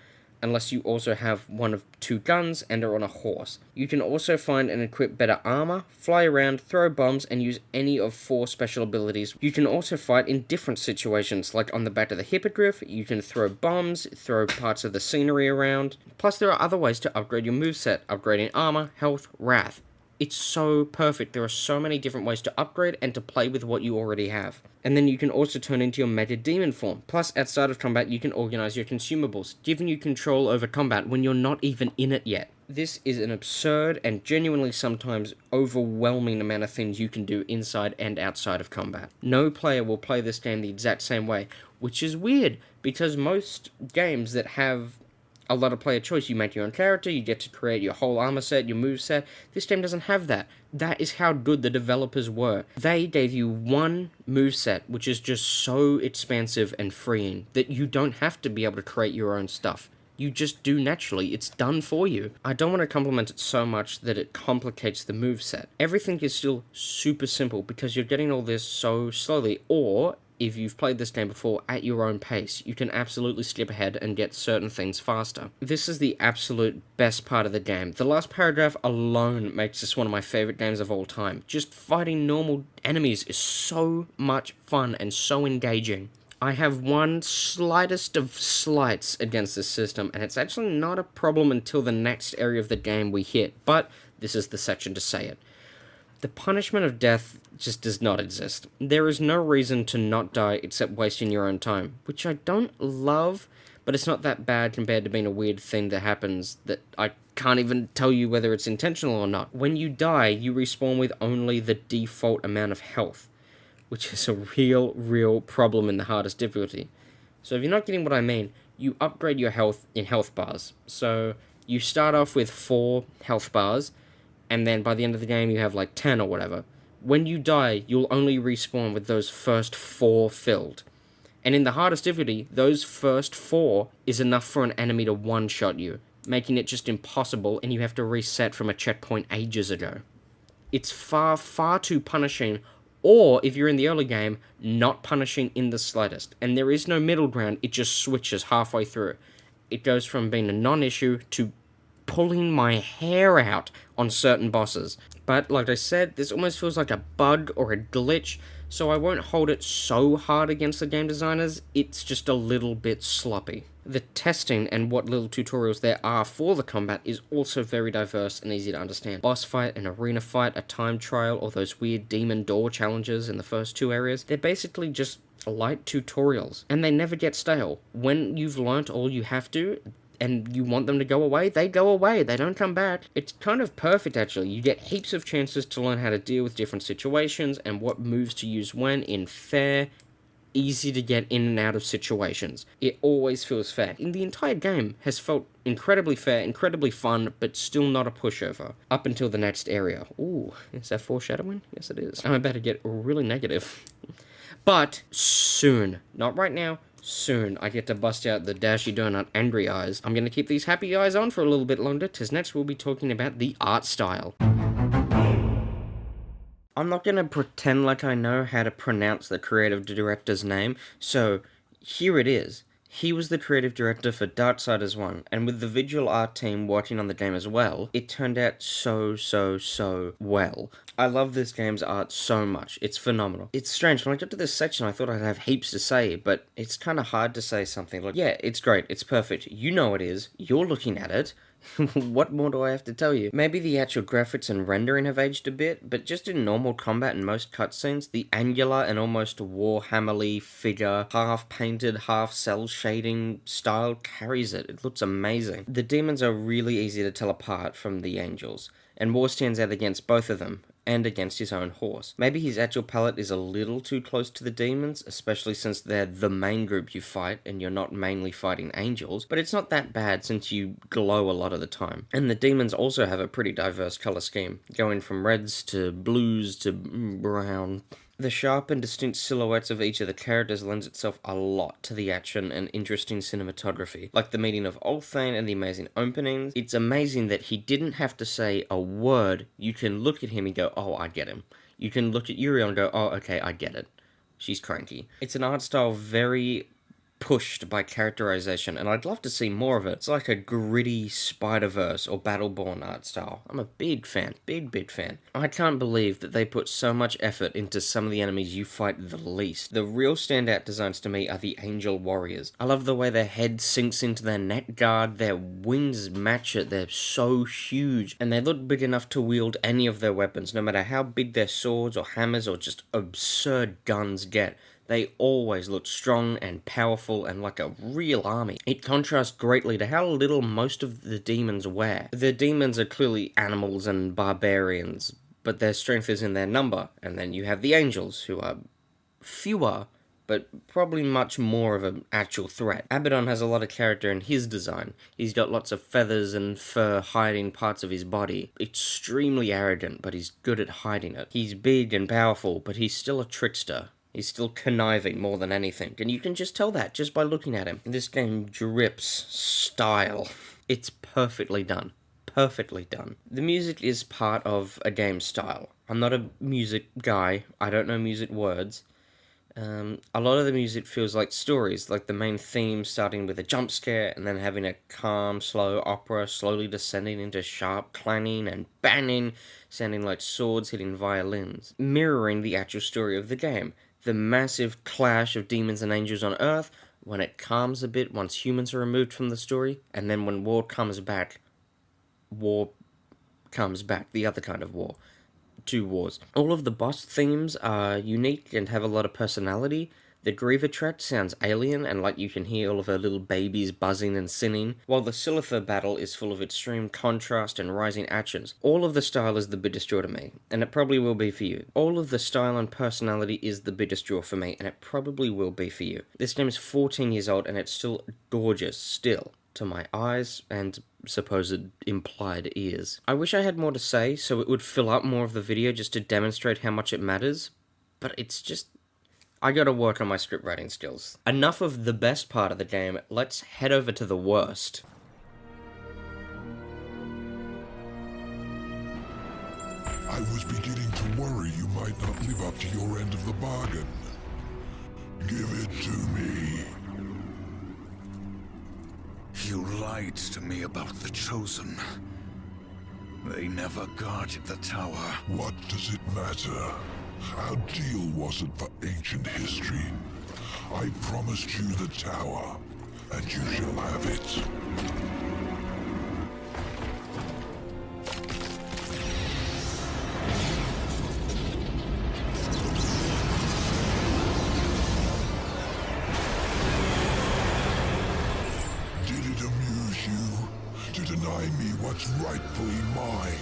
unless you also have one of 2 guns and are on a horse. You can also find and equip better armor, fly around, throw bombs, and use any of 4 special abilities. You can also fight in different situations, like on the back of the Hippogriff, you can throw bombs, throw parts of the scenery around. Plus there are other ways to upgrade your moveset, upgrading armor, health, wrath. It's so perfect. There are so many different ways to upgrade and to play with what you already have. And then you can also turn into your mega demon form. Plus, outside of combat, you can organize your consumables, giving you control over combat when you're not even in it yet. This is an absurd and genuinely sometimes overwhelming amount of things you can do inside and outside of combat. No player will play this game the exact same way, which is weird, because most games that have a lot of player choice, you make your own character, you get to create your whole armor set, your move set. This game doesn't have that. That is how good the developers were. They gave you one move set, which is just so expansive and freeing that you don't have to be able to create your own stuff. You just do naturally. It's done for you. I don't want to compliment it so much that it complicates the moveset. Everything is still super simple because you're getting all this so slowly, or if you've played this game before, at your own pace. You can absolutely skip ahead and get certain things faster. This is the absolute best part of the game. The last paragraph alone makes this one of my favorite games of all time. Just fighting normal enemies is so much fun and so engaging. I have one slightest of slights against this system, and it's actually not a problem until the next area of the game we hit, but this is the section to say it. The punishment of death just does not exist. There is no reason to not die except wasting your own time, which I don't love, but it's not that bad compared to being a weird thing that happens that I can't even tell you whether it's intentional or not. When you die, you respawn with only the default amount of health, which is a real problem in the hardest difficulty. So if you're not getting what I mean, you upgrade your health in health bars. So you start off with 4 health bars, and then by the end of the game you have like 10 or whatever. When you die, you'll only respawn with those first 4 filled. And in the hardest difficulty, those first 4 is enough for an enemy to one-shot you, making it just impossible, and you have to reset from a checkpoint ages ago. It's far, far too punishing, or, if you're in the early game, not punishing in the slightest. And there is no middle ground, it just switches halfway through. It goes from being a non-issue to pulling my hair out on certain bosses. But, like I said, this almost feels like a bug or a glitch, so I won't hold it so hard against the game designers, it's just a little bit sloppy. The testing and what little tutorials there are for the combat is also very diverse and easy to understand. Boss fight, an arena fight, a time trial, or those weird demon door challenges in the first 2 areas, they're basically just light tutorials, and they never get stale. When you've learnt all you have to, and you want them to go away, they go away, they don't come back. It's kind of perfect, actually. You get heaps of chances to learn how to deal with different situations and what moves to use when in fair, easy to get in and out of situations. It always feels fair. And the entire game has felt incredibly fair, incredibly fun, but still not a pushover. Up until the next area. Ooh, is that foreshadowing? Yes, it is. I'm about to get really negative. But soon. Not right now. Soon, I get to bust out the Dashy Donut angry eyes. I'm going to keep these happy eyes on for a little bit longer, because next we'll be talking about the art style. I'm not going to pretend like I know how to pronounce the creative director's name, so here it is. He was the creative director for Darksiders 1, and with the visual art team working on the game as well, it turned out so well. I love this game's art so much. It's phenomenal. It's strange, when I got to this section I thought I'd have heaps to say, but it's kind of hard to say something like, yeah, it's great, it's perfect, you know it is, you're looking at it. What more do I have to tell you? Maybe the actual graphics and rendering have aged a bit, but just in normal combat and most cutscenes, the angular and almost Warhammer-y figure, half-painted, half-cell shading style carries it. It looks amazing. The demons are really easy to tell apart from the angels, and War stands out against both of them, and against his own horse. Maybe his actual palette is a little too close to the demons, especially since they're the main group you fight and you're not mainly fighting angels, but it's not that bad since you glow a lot of the time. And the demons also have a pretty diverse colour scheme, going from reds to blues to brown. The sharp and distinct silhouettes of each of the characters lends itself a lot to the action and interesting cinematography. Like the meeting of Ulthane and the amazing openings, it's amazing that he didn't have to say a word. You can look at him and go, oh, I get him. You can look at Uriel and go, oh, okay, I get it. She's cranky. It's an art style very pushed by characterization, and I'd love to see more of it. It's like a gritty Spider-Verse or Battleborn art style. I'm a big fan, big fan. I can't believe that they put so much effort into some of the enemies you fight the least. The real standout designs to me are the Angel Warriors. I love the way their head sinks into their neck guard, their wings match it, they're so huge, and they look big enough to wield any of their weapons, no matter how big their swords or hammers or just absurd guns get. They always look strong and powerful and like a real army. It contrasts greatly to how little most of the demons wear. The demons are clearly animals and barbarians, but their strength is in their number. And then you have the angels, who are fewer, but probably much more of an actual threat. Abaddon has a lot of character in his design. He's got lots of feathers and fur hiding parts of his body. Extremely arrogant, but he's good at hiding it. He's big and powerful, but he's still a trickster. He's still conniving more than anything, and you can just tell that just by looking at him. This game drips style. It's perfectly done. Perfectly done. The music is part of a game style. I'm not a music guy. I don't know music words. A lot of the music feels like stories, like the main theme starting with a jump scare and then having a calm, slow opera slowly descending into sharp clanging and banging, sounding like swords hitting violins, mirroring the actual story of the game. The massive clash of demons and angels on Earth, when it calms a bit once humans are removed from the story, and then when war comes back, the other kind of war. 2 wars. All of the boss themes are unique and have a lot of personality. The Griever track sounds alien and like you can hear all of her little babies buzzing and singing, while the Silither battle is full of extreme contrast and rising actions. All of the style is the biggest draw to me, and it probably will be for you. All of the style and personality is the biggest draw for me, and it probably will be for you. This game is 14 years old and it's still gorgeous, still, to my eyes and supposed implied ears. I wish I had more to say so it would fill up more of the video just to demonstrate how much it matters, but it's just I gotta work on my script writing skills. Enough of the best part of the game, let's head over to the worst. I was beginning to worry you might not live up to your end of the bargain. Give it to me. You lied to me about the Chosen. They never guarded the tower. What does it matter? Our deal wasn't for ancient history. I promised you the tower, and you shall have it. Did it amuse you to deny me what's rightfully mine?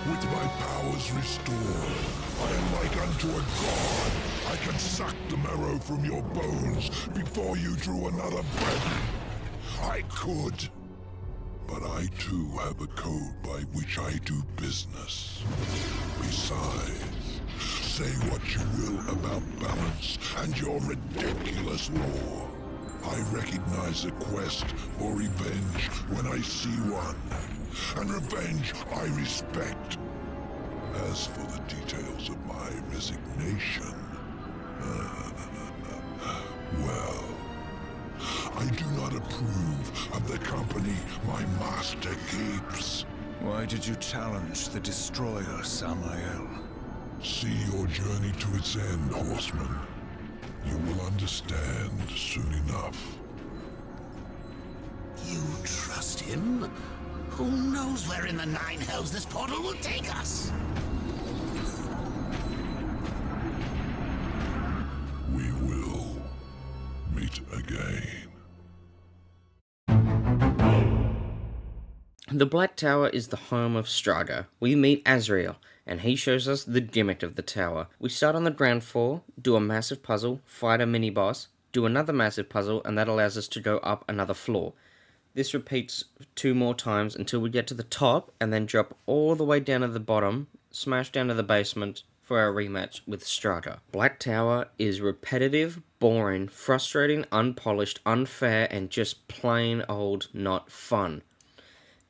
With my powers restored, I am like unto a god. I can suck the marrow from your bones before you drew another breath. I could, but I too have a code by which I do business. Besides, say what you will about balance and your ridiculous law. I recognize a quest for revenge when I see one, and revenge I respect. As for the details of my resignation, well, I do not approve of the company my master keeps. Why did you challenge the Destroyer, Samael? See your journey to its end, horseman. You will understand soon enough. You trust him? Who knows where in the nine hells this portal will take us? We will meet again. The Black Tower is the home of STRAGA. We meet Azrael, and he shows us the gimmick of the tower. We start on the ground floor, do a massive puzzle, fight a mini-boss, do another massive puzzle, and that allows us to go up another floor. This repeats 2 more times until we get to the top, and then drop all the way down to the bottom, smash down to the basement for our rematch with STRAGA. Black Tower is repetitive, boring, frustrating, unpolished, unfair, and just plain old not fun.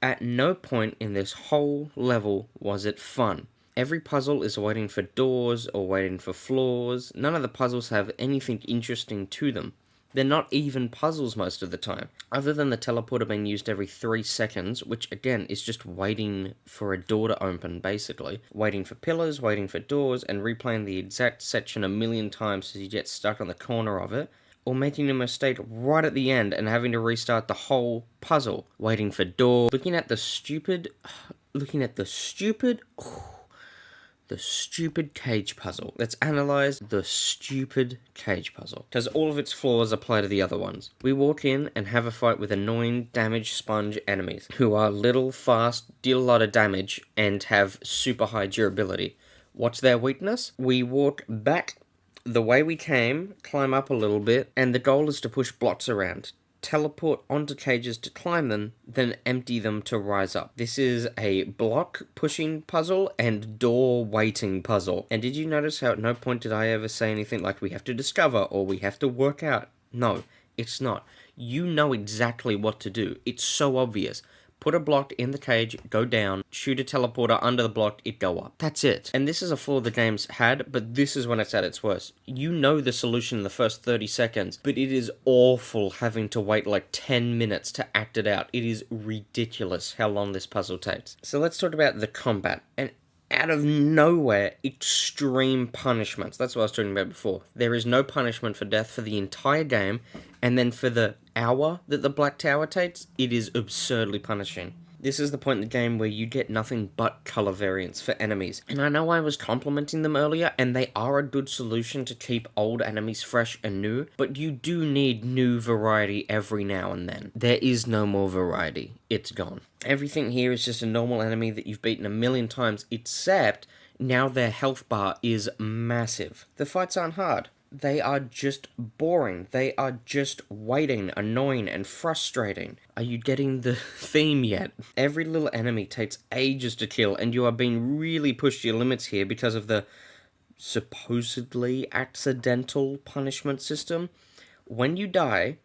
At no point in this whole level was it fun. Every puzzle is waiting for doors or waiting for floors. None of the puzzles have anything interesting to them. They're not even puzzles most of the time, other than the teleporter being used every 3 seconds, which again is just waiting for a door to open, basically. Waiting for pillars, waiting for doors, and replaying the exact section a million times as you get stuck on the corner of it, or making a mistake right at the end and having to restart the whole puzzle. Waiting for doors, looking at the stupid cage puzzle. Let's analyze the stupid cage puzzle, because all of its flaws apply to the other ones. We walk in and have a fight with annoying damage sponge enemies, who are little, fast, deal a lot of damage, and have super high durability. What's their weakness? We walk back the way we came, climb up a little bit, and the goal is to push blocks around. Teleport onto cages to climb them, then empty them to rise up. This is a block pushing puzzle and door waiting puzzle. And did you notice how at no point did I ever say anything like we have to discover or we have to work out? No, it's not. You know exactly what to do. It's so obvious. Put a block in the cage, go down, shoot a teleporter under the block, it go up. That's it. And this is a flaw the game's had, but this is when it's at its worst. You know the solution in the first 30 seconds, but it is awful having to wait like 10 minutes to act it out. It is ridiculous how long this puzzle takes. So let's talk about the combat. And out of nowhere, extreme punishments. That's what I was talking about before. There is no punishment for death for the entire game, and then for the hour that the Black Tower takes, it is absurdly punishing. This is the point in the game where you get nothing but color variants for enemies. And I know I was complimenting them earlier, and they are a good solution to keep old enemies fresh and new, but you do need new variety every now and then. There is no more variety. It's gone. Everything here is just a normal enemy that you've beaten a million times, except now their health bar is massive. The fights aren't hard. They are just boring. They are just waiting, annoying, and frustrating. Are you getting the theme yet? Every little enemy takes ages to kill, and you are being really pushed to your limits here because of the supposedly accidental punishment system. When you die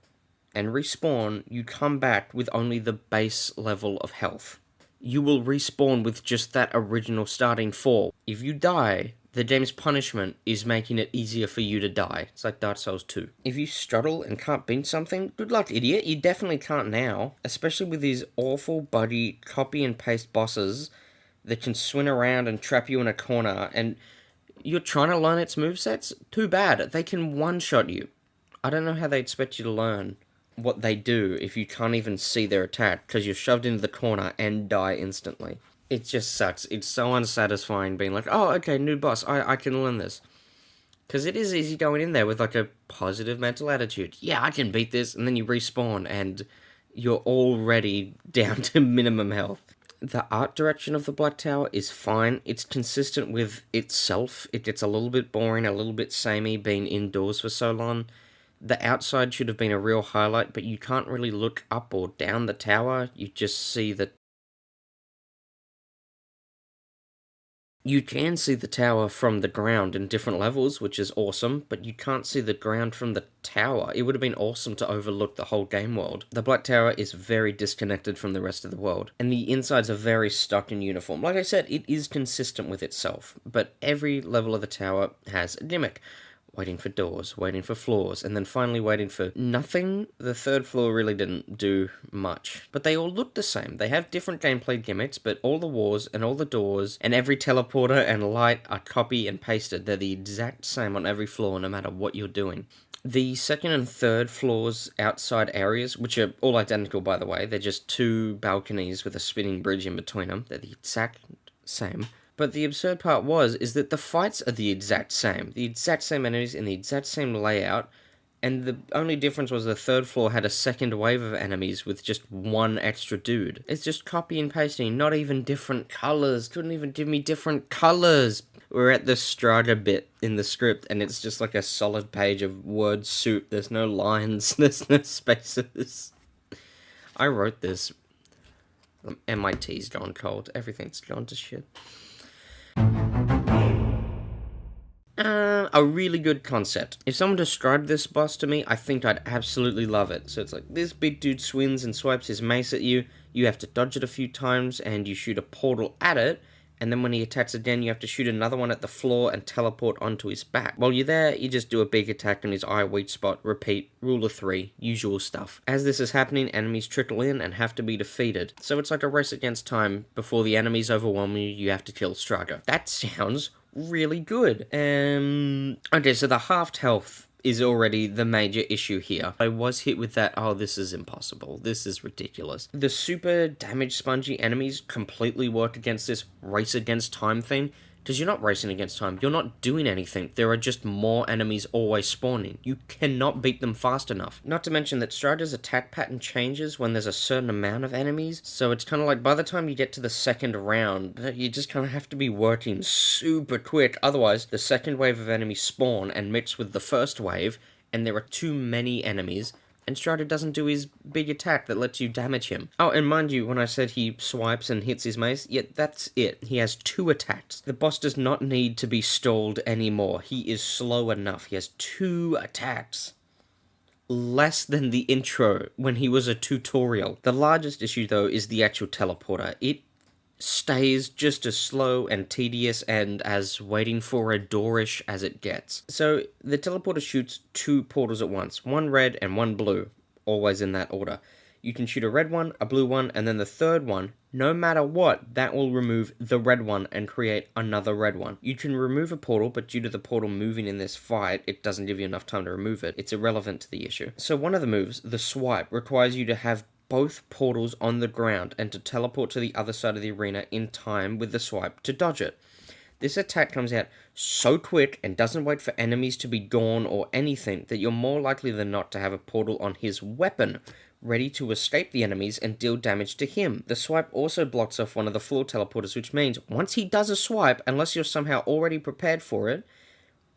and respawn, you come back with only the base level of health. You will respawn with just that original starting 4. If you die, the game's punishment is making it easier for you to die. It's like Dark Souls 2. If you struggle and can't beat something, good luck, idiot. You definitely can't now. Especially with these awful buddy copy and paste bosses that can swing around and trap you in a corner, and you're trying to learn its movesets? Too bad. They can one-shot you. I don't know how they expect you to learn what they do if you can't even see their attack, because you're shoved into the corner and die instantly. It just sucks. It's so unsatisfying being like, oh, okay, new boss, I can learn this. Because it is easy going in there with like a positive mental attitude. Yeah, I can beat this, and then you respawn, and you're already down to minimum health. The art direction of the Black Tower is fine. It's consistent with itself. It gets a little bit boring, a little bit samey, being indoors for so long. The outside should have been a real highlight, but you can't really look up or down the tower. You just see the... You can see the tower from the ground in different levels, which is awesome, but you can't see the ground from the tower. It would have been awesome to overlook the whole game world. The Black Tower is very disconnected from the rest of the world, and the insides are very stuck in uniform. Like I said, it is consistent with itself, but every level of the tower has a gimmick. Waiting for doors, waiting for floors, and then finally waiting for nothing. The third floor really didn't do much. But they all look the same. They have different gameplay gimmicks, but all the walls and all the doors and every teleporter and light are copy and pasted. They're the exact same on every floor, no matter what you're doing. The second and third floors outside areas, which are all identical by the way, they're just 2 balconies with a spinning bridge in between them. They're the exact same. But the absurd part is that the fights are the exact same enemies in the exact same layout, and the only difference was the third floor had a second wave of enemies with just 1 extra dude. It's just copy and pasting, not even different colors. Couldn't even give me different colors. We're at the STRAGA bit in the script, and it's just like a solid page of word soup. There's no lines, there's no spaces. I wrote this. MIT's gone cold. Everything's gone to shit. A really good concept. If someone described this boss to me, I think I'd absolutely love it. So it's like, this big dude swings and swipes his mace at you, you have to dodge it a few times, and you shoot a portal at it, and then when he attacks again, you have to shoot another one at the floor and teleport onto his back. While you're there, you just do a big attack on his eye weak spot, repeat, rule of 3, usual stuff. As this is happening, enemies trickle in and have to be defeated. So it's like a race against time. Before the enemies overwhelm you, you have to kill STRAGA. That sounds really good. Okay, so the halved health is already the major issue here. I was hit with that, oh, this is impossible. This is ridiculous. The super damage spongy enemies completely work against this race against time thing, because you're not racing against time. You're not doing anything. There are just more enemies always spawning. You cannot beat them fast enough. Not to mention that STRAGA's attack pattern changes when there's a certain amount of enemies, so it's kind of like by the time you get to the second round, you just kind of have to be working super quick. Otherwise, the second wave of enemies spawn and mix with the first wave, and there are too many enemies, and STRAGA doesn't do his big attack that lets you damage him. Oh, and mind you, when I said he swipes and hits his mace, yeah, that's it. He has 2 attacks. The boss does not need to be stalled anymore. He is slow enough. He has 2 attacks. Less than the intro, when he was a tutorial. The largest issue, though, is the actual teleporter. It stays just as slow and tedious and as waiting for a doorish as it gets. So the teleporter shoots 2 portals at once, 1 red and 1 blue, always in that order. You can shoot a red one, a blue one, and then the third one, no matter what, that will remove the red one and create another red one. You can remove a portal, but due to the portal moving in this fight, it doesn't give you enough time to remove it. It's irrelevant to the issue. So one of the moves, the swipe, requires you to have both portals on the ground and to teleport to the other side of the arena in time with the swipe to dodge it. This attack comes out so quick and doesn't wait for enemies to be gone or anything that you're more likely than not to have a portal on his weapon, ready to escape the enemies and deal damage to him. The swipe also blocks off one of the floor teleporters, which means once he does a swipe, unless you're somehow already prepared for it,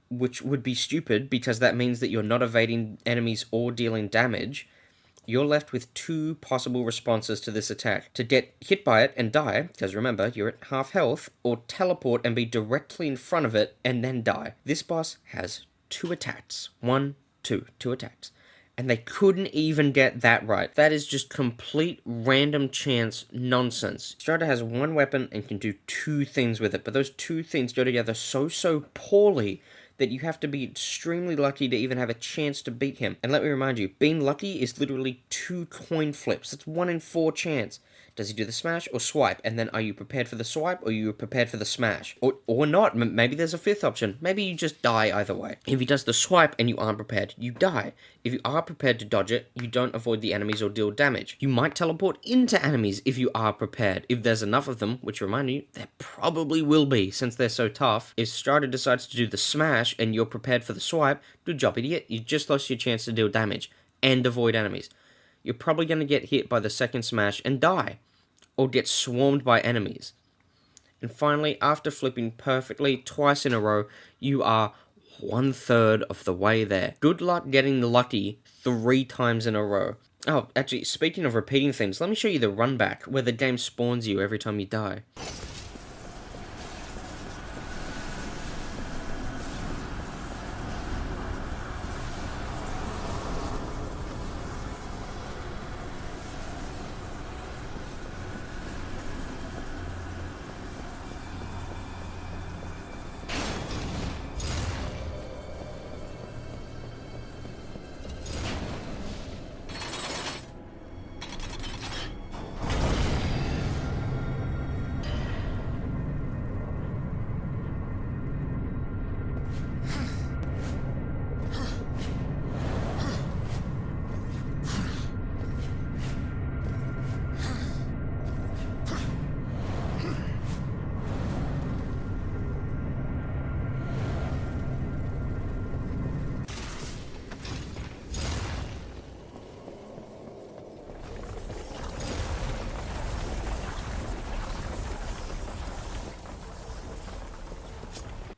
which would be stupid because that means that you're not evading enemies or dealing damage, You're left with two possible responses to this attack. To get hit by it and die, because remember, you're at half health, or teleport and be directly in front of it and then die. This boss has two attacks. Two attacks. And they couldn't even get that right. That is just complete random chance nonsense. STRAGA has one weapon and can do two things with it, but those two things go together so poorly that you have to be extremely lucky to even have a chance to beat him. And let me remind you, being lucky is literally 2 coin flips. It's 1 in 4 chance. Does he do the smash or swipe? And then are you prepared for the swipe or are you prepared for the smash? Or not. Maybe there's a fifth option. Maybe you just die either way. If he does the swipe and you aren't prepared, you die. If you are prepared to dodge it, you don't avoid the enemies or deal damage. You might teleport into enemies if you are prepared. If there's enough of them, which remind you, there probably will be since they're so tough. If STRAGA decides to do the smash and you're prepared for the swipe, good job, idiot. You just lost your chance to deal damage and avoid enemies. You're probably going to get hit by the second smash and die, or get swarmed by enemies. And finally, after flipping perfectly twice in a row, you are 1/3 of the way there. Good luck getting lucky 3 times in a row. Oh, actually, speaking of repeating things, let me show you the run back, where the game spawns you every time you die.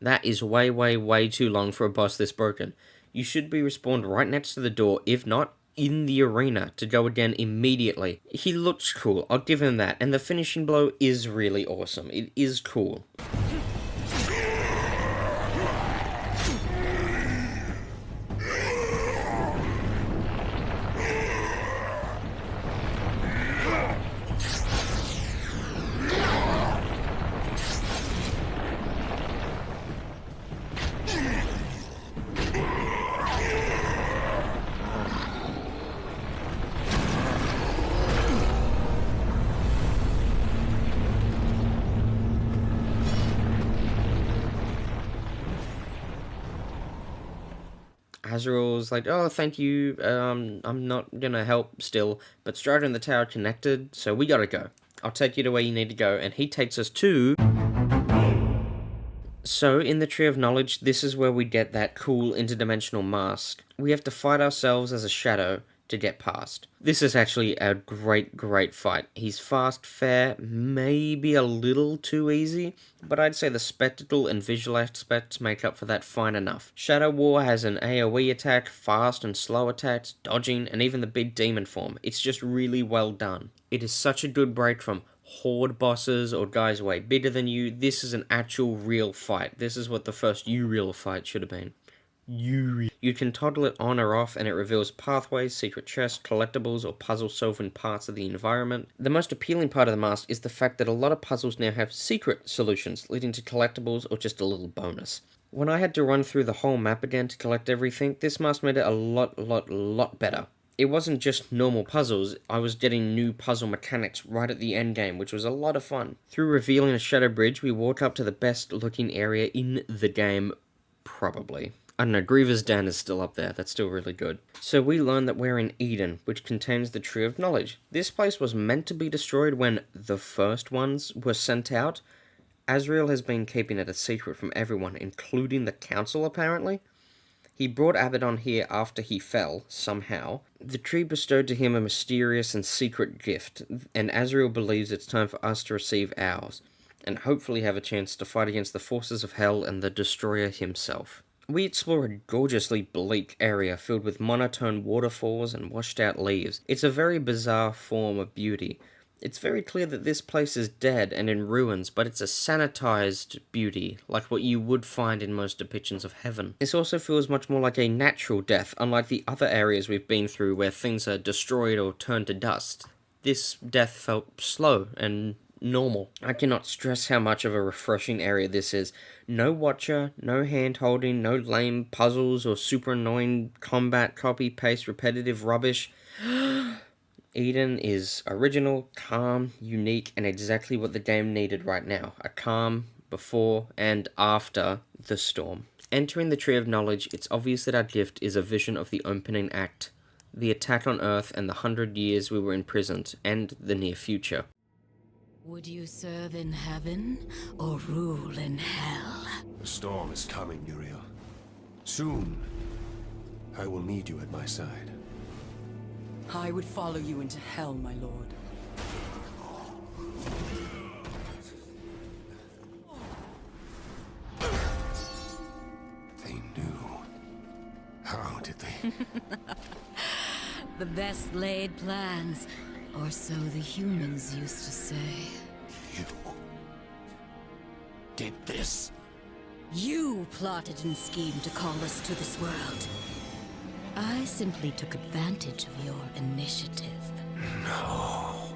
That is way too long for a boss this broken. You should be respawned right next to the door, if not, in the arena, to go again immediately. He looks cool, I'll give him that, and the finishing blow is really awesome. It is cool. Azrael's like, oh, thank you, I'm not gonna help still, but STRAGA and the tower are connected, so we gotta go. I'll take you to where you need to go, and he takes us to... So, in the Tree of Knowledge, this is where we get that cool interdimensional mask. We have to fight ourselves as a shadow to get past. This is actually a great fight. He's fast, fair, maybe a little too easy, but I'd say the spectacle and visual aspects make up for that fine enough. Shadow War has an AoE attack, fast and slow attacks, dodging, and even the big demon form. It's just really well done. It is such a good break from horde bosses or guys way bigger than you. This is an actual real fight. This is what the first real fight should have been. You can toggle it on or off and it reveals pathways, secret chests, collectibles, or puzzle-solving parts of the environment. The most appealing part of the mask is the fact that a lot of puzzles now have secret solutions, leading to collectibles or just a little bonus. When I had to run through the whole map again to collect everything, this mask made it a lot better. It wasn't just normal puzzles, I was getting new puzzle mechanics right at the end game, which was a lot of fun. Through revealing a shadow bridge, we walk up to the best looking area in the game, probably. I don't know, Griever's Den is still up there, that's still really good. So we learn that we're in Eden, which contains the Tree of Knowledge. This place was meant to be destroyed when the first ones were sent out. Azrael has been keeping it a secret from everyone, including the council apparently. He brought Abaddon here after he fell, somehow. The tree bestowed to him a mysterious and secret gift, and Azrael believes it's time for us to receive ours, and hopefully have a chance to fight against the forces of hell and the Destroyer himself. We explore a gorgeously bleak area filled with monotone waterfalls and washed out leaves. It's a very bizarre form of beauty. It's very clear that this place is dead and in ruins, but it's a sanitized beauty, like what you would find in most depictions of heaven. This also feels much more like a natural death, unlike the other areas we've been through where things are destroyed or turned to dust. This death felt slow and normal. I cannot stress how much of a refreshing area this is. No watcher, no hand-holding, no lame puzzles or super annoying combat, copy-paste, repetitive rubbish. Eden is original, calm, unique, and exactly what the game needed right now. A calm before and after the storm. Entering the Tree of Knowledge, it's obvious that our gift is a vision of the opening act, the attack on Earth and the 100 years we were imprisoned, and the near future. Would you serve in heaven or rule in hell? The storm is coming, Uriel. Soon, I will need you at my side. I would follow you into hell, my lord. They knew. How did they? The best laid plans, or so the humans used to say. You did this? You plotted and schemed to call us to this world. I simply took advantage of your initiative. No.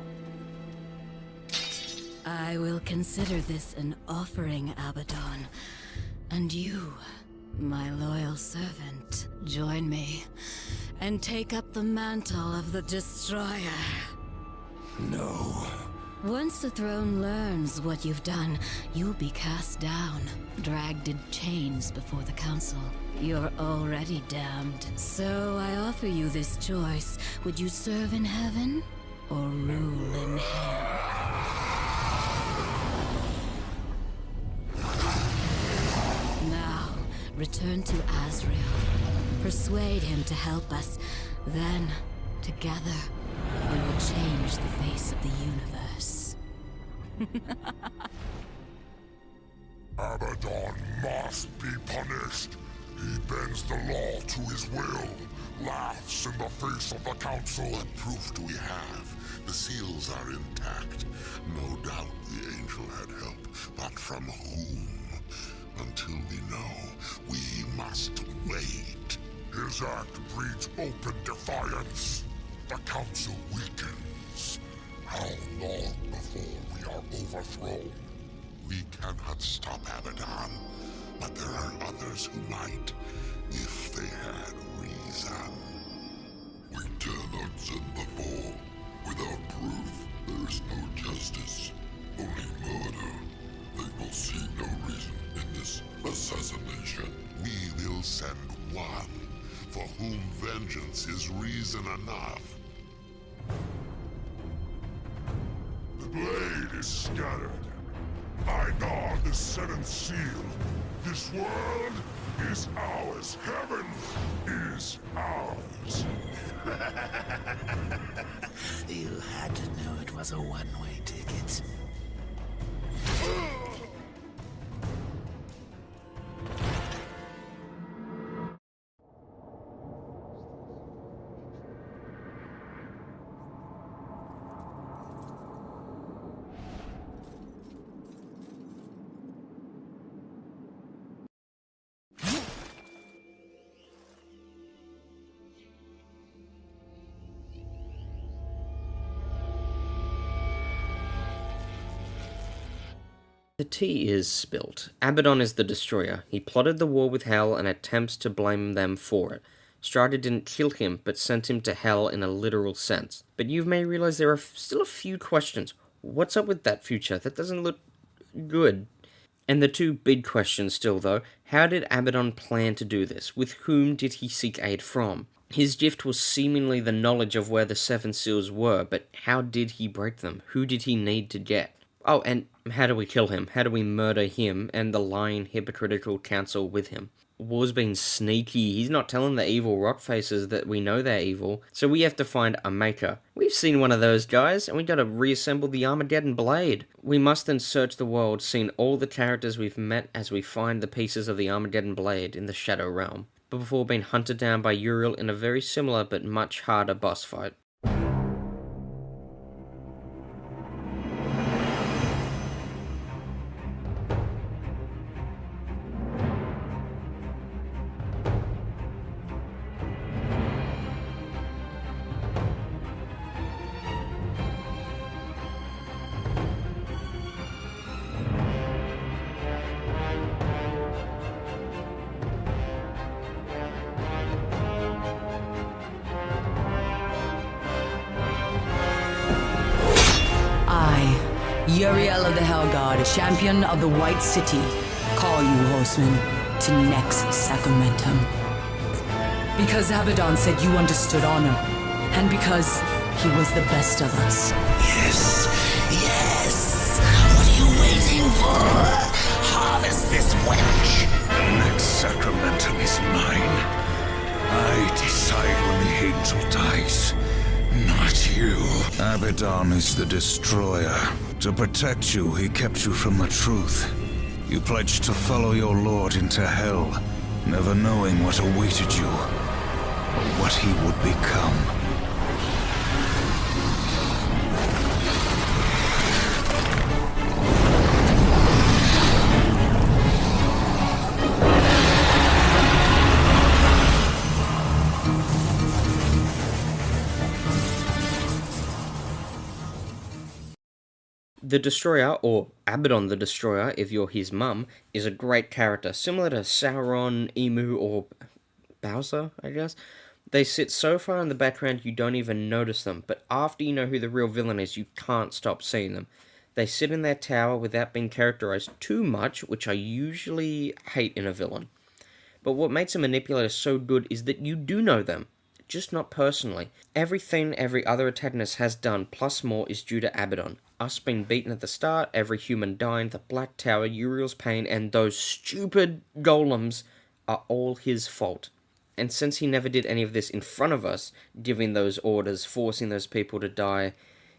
I will consider this an offering, Abaddon. And you, my loyal servant, join me and take up the mantle of the Destroyer. No. Once the throne learns what you've done, you'll be cast down, dragged in chains before the council. You're already damned, so I offer you this choice. Would you serve in heaven or rule in hell? Now, return to Azrael. Persuade him to help us. Then, together, we will change the face of the universe. Abaddon must be punished. He bends the law to his will, laughs in the face of the council. What proof do we have? The seals are intact. No doubt the angel had help, but from whom? Until we know, we must wait. His act breeds open defiance. The council weakens. How long before we are overthrown? We cannot stop Abaddon, but there are others who might, if they had reason. We cannot send the fall. Without proof, there is no justice, only murder. They will see no reason in this assassination. We will send one, for whom vengeance is reason enough. The blade is scattered. I guard the seventh seal. This world is ours. Heaven is ours. You had to know it was a one-way ticket. The tea is spilt. Abaddon is the destroyer. He plotted the war with Hell and attempts to blame them for it. STRAGA didn't kill him, but sent him to Hell in a literal sense. But you may realize there are still a few questions. What's up with that future? That doesn't look good. And the two big questions still, though. How did Abaddon plan to do this? With whom did he seek aid from? His gift was seemingly the knowledge of where the seven seals were, but how did he break them? Who did he need to get? Oh, and how do we kill him? How do we murder him and the lying hypocritical council with him? War's being sneaky. He's not telling the evil rock faces that we know they're evil. So we have to find a maker. We've seen one of those guys, and we gotta reassemble the Armageddon blade. We must then search the world, seeing all the characters we've met as we find the pieces of the Armageddon blade in the Shadow Realm, but before being hunted down by Uriel in a very similar but much harder boss fight. Uriel of the Hellguard, champion of the White City, call you, horsemen, to next sacramentum. Because Abaddon said you understood honor, and because he was the best of us. Yes, yes! What are you waiting for? Harvest this wench! The next sacramentum is mine. I decide when the angel dies, not you. Abaddon is the destroyer. To protect you, he kept you from the truth. You pledged to follow your lord into hell, never knowing what awaited you, or what he would become. The Destroyer, or Abaddon the Destroyer if you're his mum, is a great character, similar to Sauron, Emu, or Bowser, I guess. They sit so far in the background you don't even notice them, but after you know who the real villain is, you can't stop seeing them. They sit in their tower without being characterized too much, which I usually hate in a villain. But what makes a manipulator so good is that you do know them, just not personally. Everything every other antagonist has done, plus more, is due to Abaddon. Us being beaten at the start, every human dying, the Black Tower, Uriel's pain, and those stupid golems are all his fault. And since he never did any of this in front of us, giving those orders, forcing those people to die,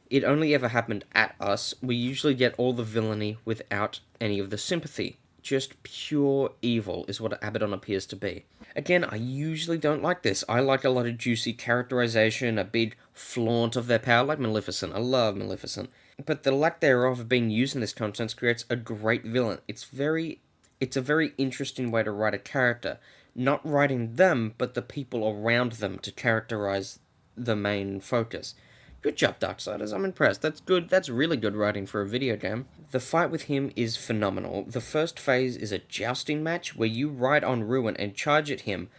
it only ever happened at us. We usually get all the villainy without any of the sympathy. Just pure evil is what Abaddon appears to be. Again, I usually don't like this. I like a lot of juicy characterization, a big flaunt of their power, like Maleficent. I love Maleficent. But the lack thereof being used in this content creates a great villain. It's a very interesting way to write a character. Not writing them, but the people around them to characterize the main focus. Good job, Darksiders. I'm impressed. That's good. That's really good writing for a video game. The fight with him is phenomenal. The first phase is a jousting match where you ride on Ruin and charge at him,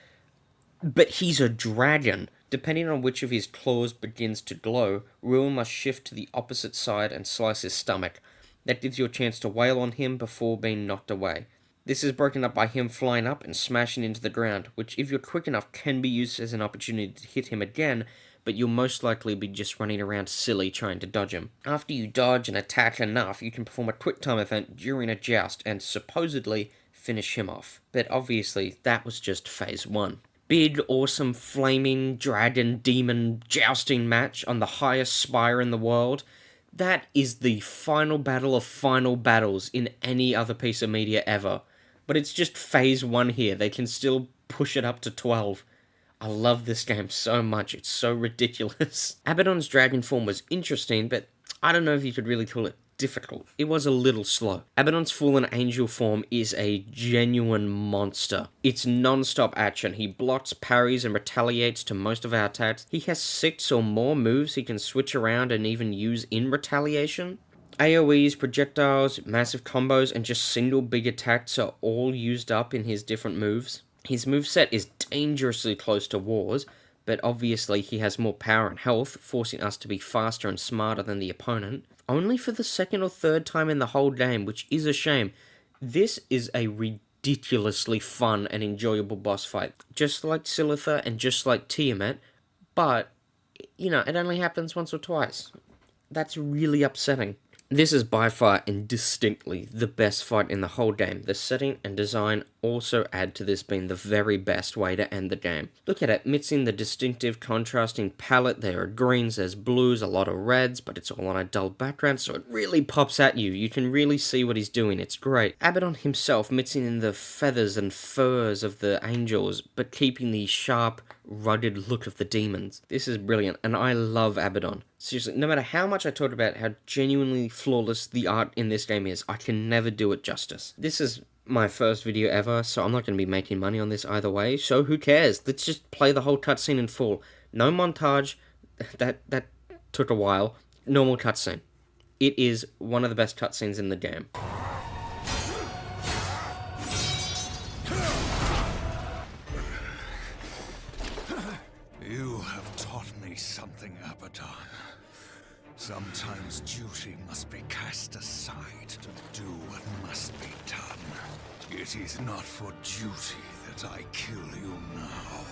but he's a dragon. Depending on which of his claws begins to glow, Ruin must shift to the opposite side and slice his stomach. That gives you a chance to wail on him before being knocked away. This is broken up by him flying up and smashing into the ground, which if you're quick enough can be used as an opportunity to hit him again, but you'll most likely be just running around silly trying to dodge him. After you dodge and attack enough, you can perform a quick time event during a joust and supposedly finish him off. But obviously, that was just phase 1. Big, awesome, flaming, dragon, demon jousting match on the highest spire in the world. That is the final battle of final battles in any other piece of media ever. But it's just phase 1 here. They can still push it up to 12. I love this game so much, it's so ridiculous. Abaddon's dragon form was interesting, but I don't know if you could really call it difficult. It was a little slow. Abaddon's fallen angel form is a genuine monster. It's non-stop action. He blocks, parries, and retaliates to most of our attacks. He has 6 or more moves he can switch around and even use in retaliation. AoEs, projectiles, massive combos, and just single big attacks are all used up in his different moves. His moveset is dangerously close to War's, but obviously he has more power and health, forcing us to be faster and smarter than the opponent. Only for the second or third time in the whole game, which is a shame. This is a ridiculously fun and enjoyable boss fight, just like Silitha and just like Tiamat, but, you know, it only happens once or twice. That's really upsetting. This is by far and distinctly the best fight in the whole game. The setting and design also add to this being the very best way to end the game. Look at it, mixing the distinctive contrasting palette. There are greens, there's blues, a lot of reds, but it's all on a dull background, so it really pops at you. You can really see what he's doing, it's great. Abaddon himself mixing in the feathers and furs of the angels, but keeping the sharp, rugged look of the demons. This is brilliant, and I love Abaddon. Seriously, no matter how much I talk about how genuinely flawless the art in this game is, I can never do it justice. This is my first video ever, so I'm not going to be making money on this either way, so who cares? Let's just play the whole cutscene in full. No montage, that took a while. Normal cutscene. It is one of the best cutscenes in the game. You have taught me something, Abaddon. Sometimes duty must be cast aside to do what must be done. It is not for duty that I kill you now.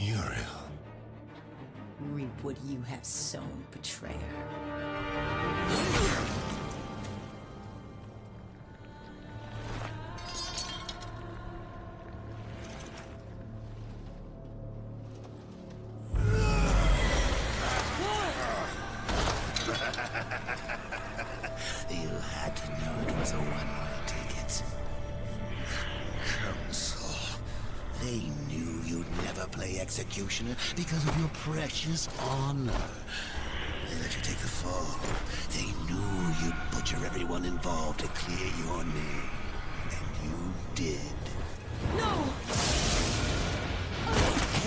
Uriel. Reap what you have sown, betrayer. You had to know it was a one-way ticket. Council. They knew you'd never play executioner because of your precious honor. They let you take the fall. They knew you'd butcher everyone involved to clear your name. And you did. No!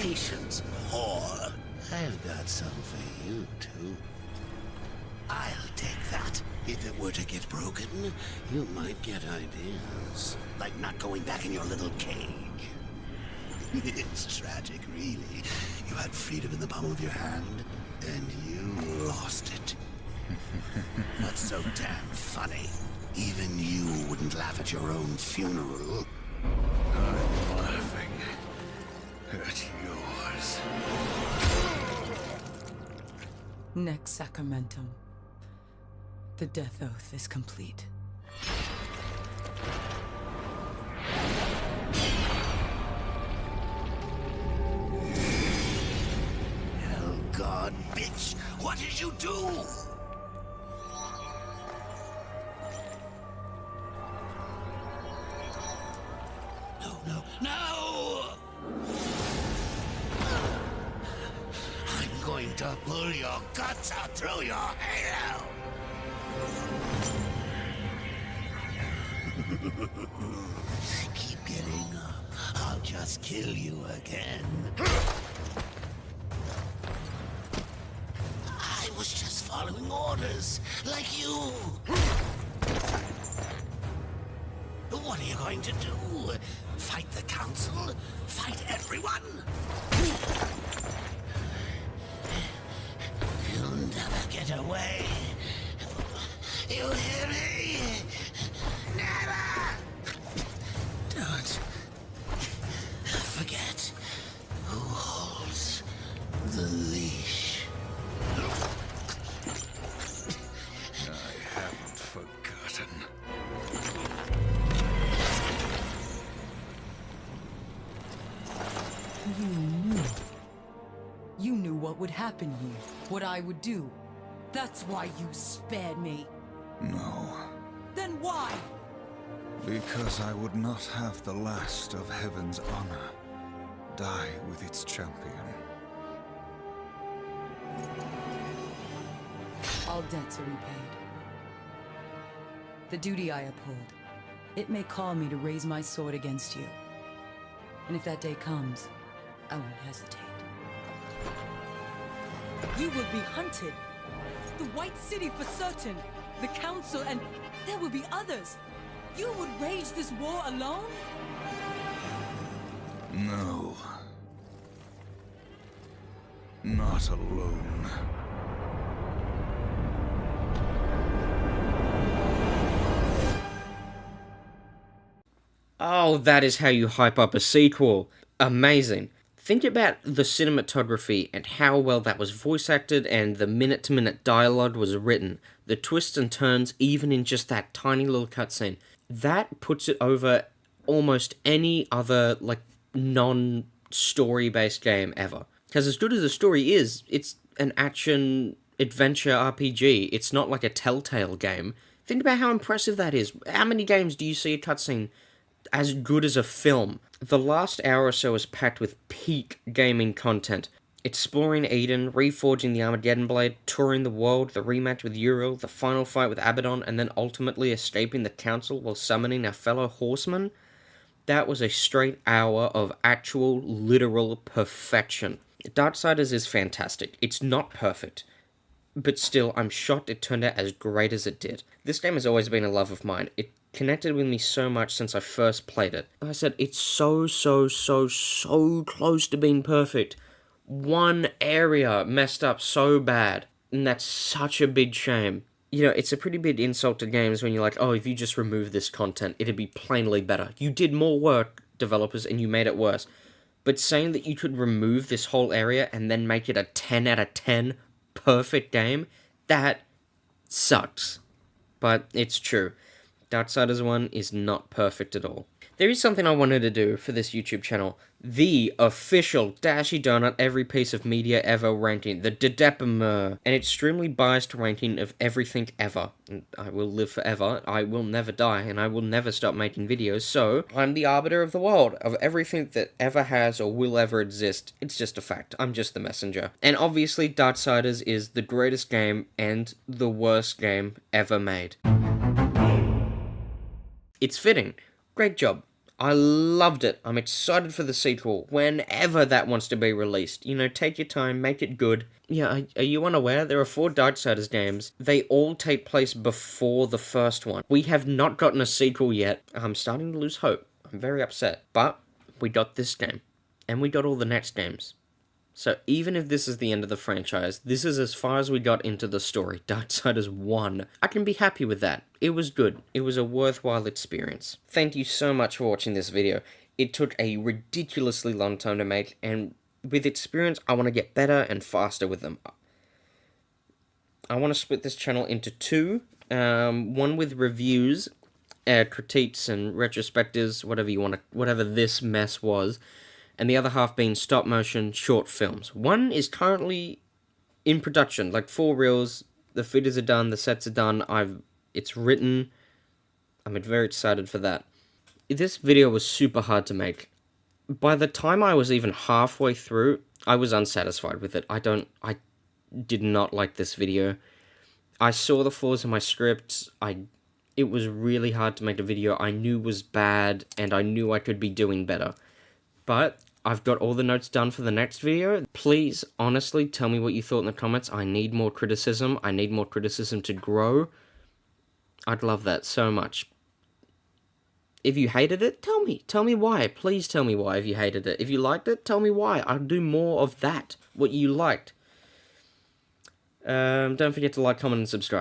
Patience, whore. I've got some for you, too. I'll take that. If it were to get broken, you might get ideas. Like not going back in your little cage. It's tragic, really. You had freedom in the palm of your hand, and you lost it. What's so damn funny? Even you wouldn't laugh at your own funeral. I'm laughing at yours. Next sacramentum. The death oath is complete. Hell God, bitch! What did you do? No! I'm going to pull your guts out through your halo! Keep getting up. I'll just kill you again. I was just following orders, like you. What are you going to do? Fight the council? Fight everyone? You'll never get away. You hear me? Never! Don't forget who holds the leash. I haven't forgotten. You knew what would happen here, what I would do. That's why you spared me. No. Then why? Because I would not have the last of heaven's honor die with its champion. All debts are repaid. The duty I uphold, it may call me to raise my sword against you. And if that day comes, I won't hesitate. You will be hunted. The White City for certain. The Council, and there will be others. You would wage this war alone? No. Not alone. Oh, that is how you hype up a sequel. Amazing. Think about the cinematography and how well that was voice acted and the minute-to-minute dialogue was written. The twists and turns, even in just that tiny little cutscene. That puts it over almost any other, like, non-story-based game ever. Because as good as the story is, it's an action-adventure RPG. It's not like a Telltale game. Think about how impressive that is. How many games do you see a cutscene as good as a film? The last hour or so is packed with peak gaming content. Exploring Eden, reforging the Armageddon Blade, touring the world, the rematch with Uriel, the final fight with Abaddon, and then ultimately escaping the council while summoning our fellow horsemen. That was a straight hour of actual, literal perfection. Darksiders is fantastic. It's not perfect, but still, I'm shocked it turned out as great as it did. This game has always been a love of mine. It connected with me so much since I first played it. Like I said, it's so close to being perfect. One area messed up so bad, and that's such a big shame. You know, it's a pretty big insult to games when you're like, oh, if you just remove this content, it'd be plainly better. You did more work, developers, and you made it worse. But saying that you could remove this whole area and then make it a 10 out of 10 perfect game, that sucks. But it's true. Darksiders 1 is not perfect at all. There is something I wanted to do for this YouTube channel. The official Dashy Donut every piece of media ever ranking. The DDEPMR. An extremely biased ranking of everything ever. And I will live forever. I will never die. And I will never stop making videos. So, I'm the arbiter of the world. Of everything that ever has or will ever exist. It's just a fact. I'm just the messenger. And obviously, Darksiders is the greatest game and the worst game ever made. It's fitting. Great job. I loved it. I'm excited for the sequel, whenever that wants to be released. You know, take your time, make it good. Yeah, are you unaware? There are 4 Darksiders games. They all take place before the first one. We have not gotten a sequel yet. I'm starting to lose hope. I'm very upset. But, we got this game. And we got all the next games. So even if this is the end of the franchise, this is as far as we got into the story, Darksiders 1. I can be happy with that. It was good. It was a worthwhile experience. Thank you so much for watching this video. It took a ridiculously long time to make, and with experience, I want to get better and faster with them. I want to split this channel into 2. One with reviews, critiques and retrospectives, whatever this mess was. And the other half being stop-motion short films. One is currently in production, like 4 reels, the figures are done, the sets are done, it's written. I'm very excited for that. This video was super hard to make. By the time I was even halfway through, I was unsatisfied with it. I did not like this video. I saw the flaws in my script. It was really hard to make a video I knew was bad, and I knew I could be doing better. But I've got all the notes done for the next video. Please, honestly, tell me what you thought in the comments. I need more criticism. I need more criticism to grow. I'd love that so much. If you hated it, tell me. Tell me why. Please tell me why if you hated it. If you liked it, tell me why. I'll do more of that. What you liked. Don't forget to like, comment, and subscribe.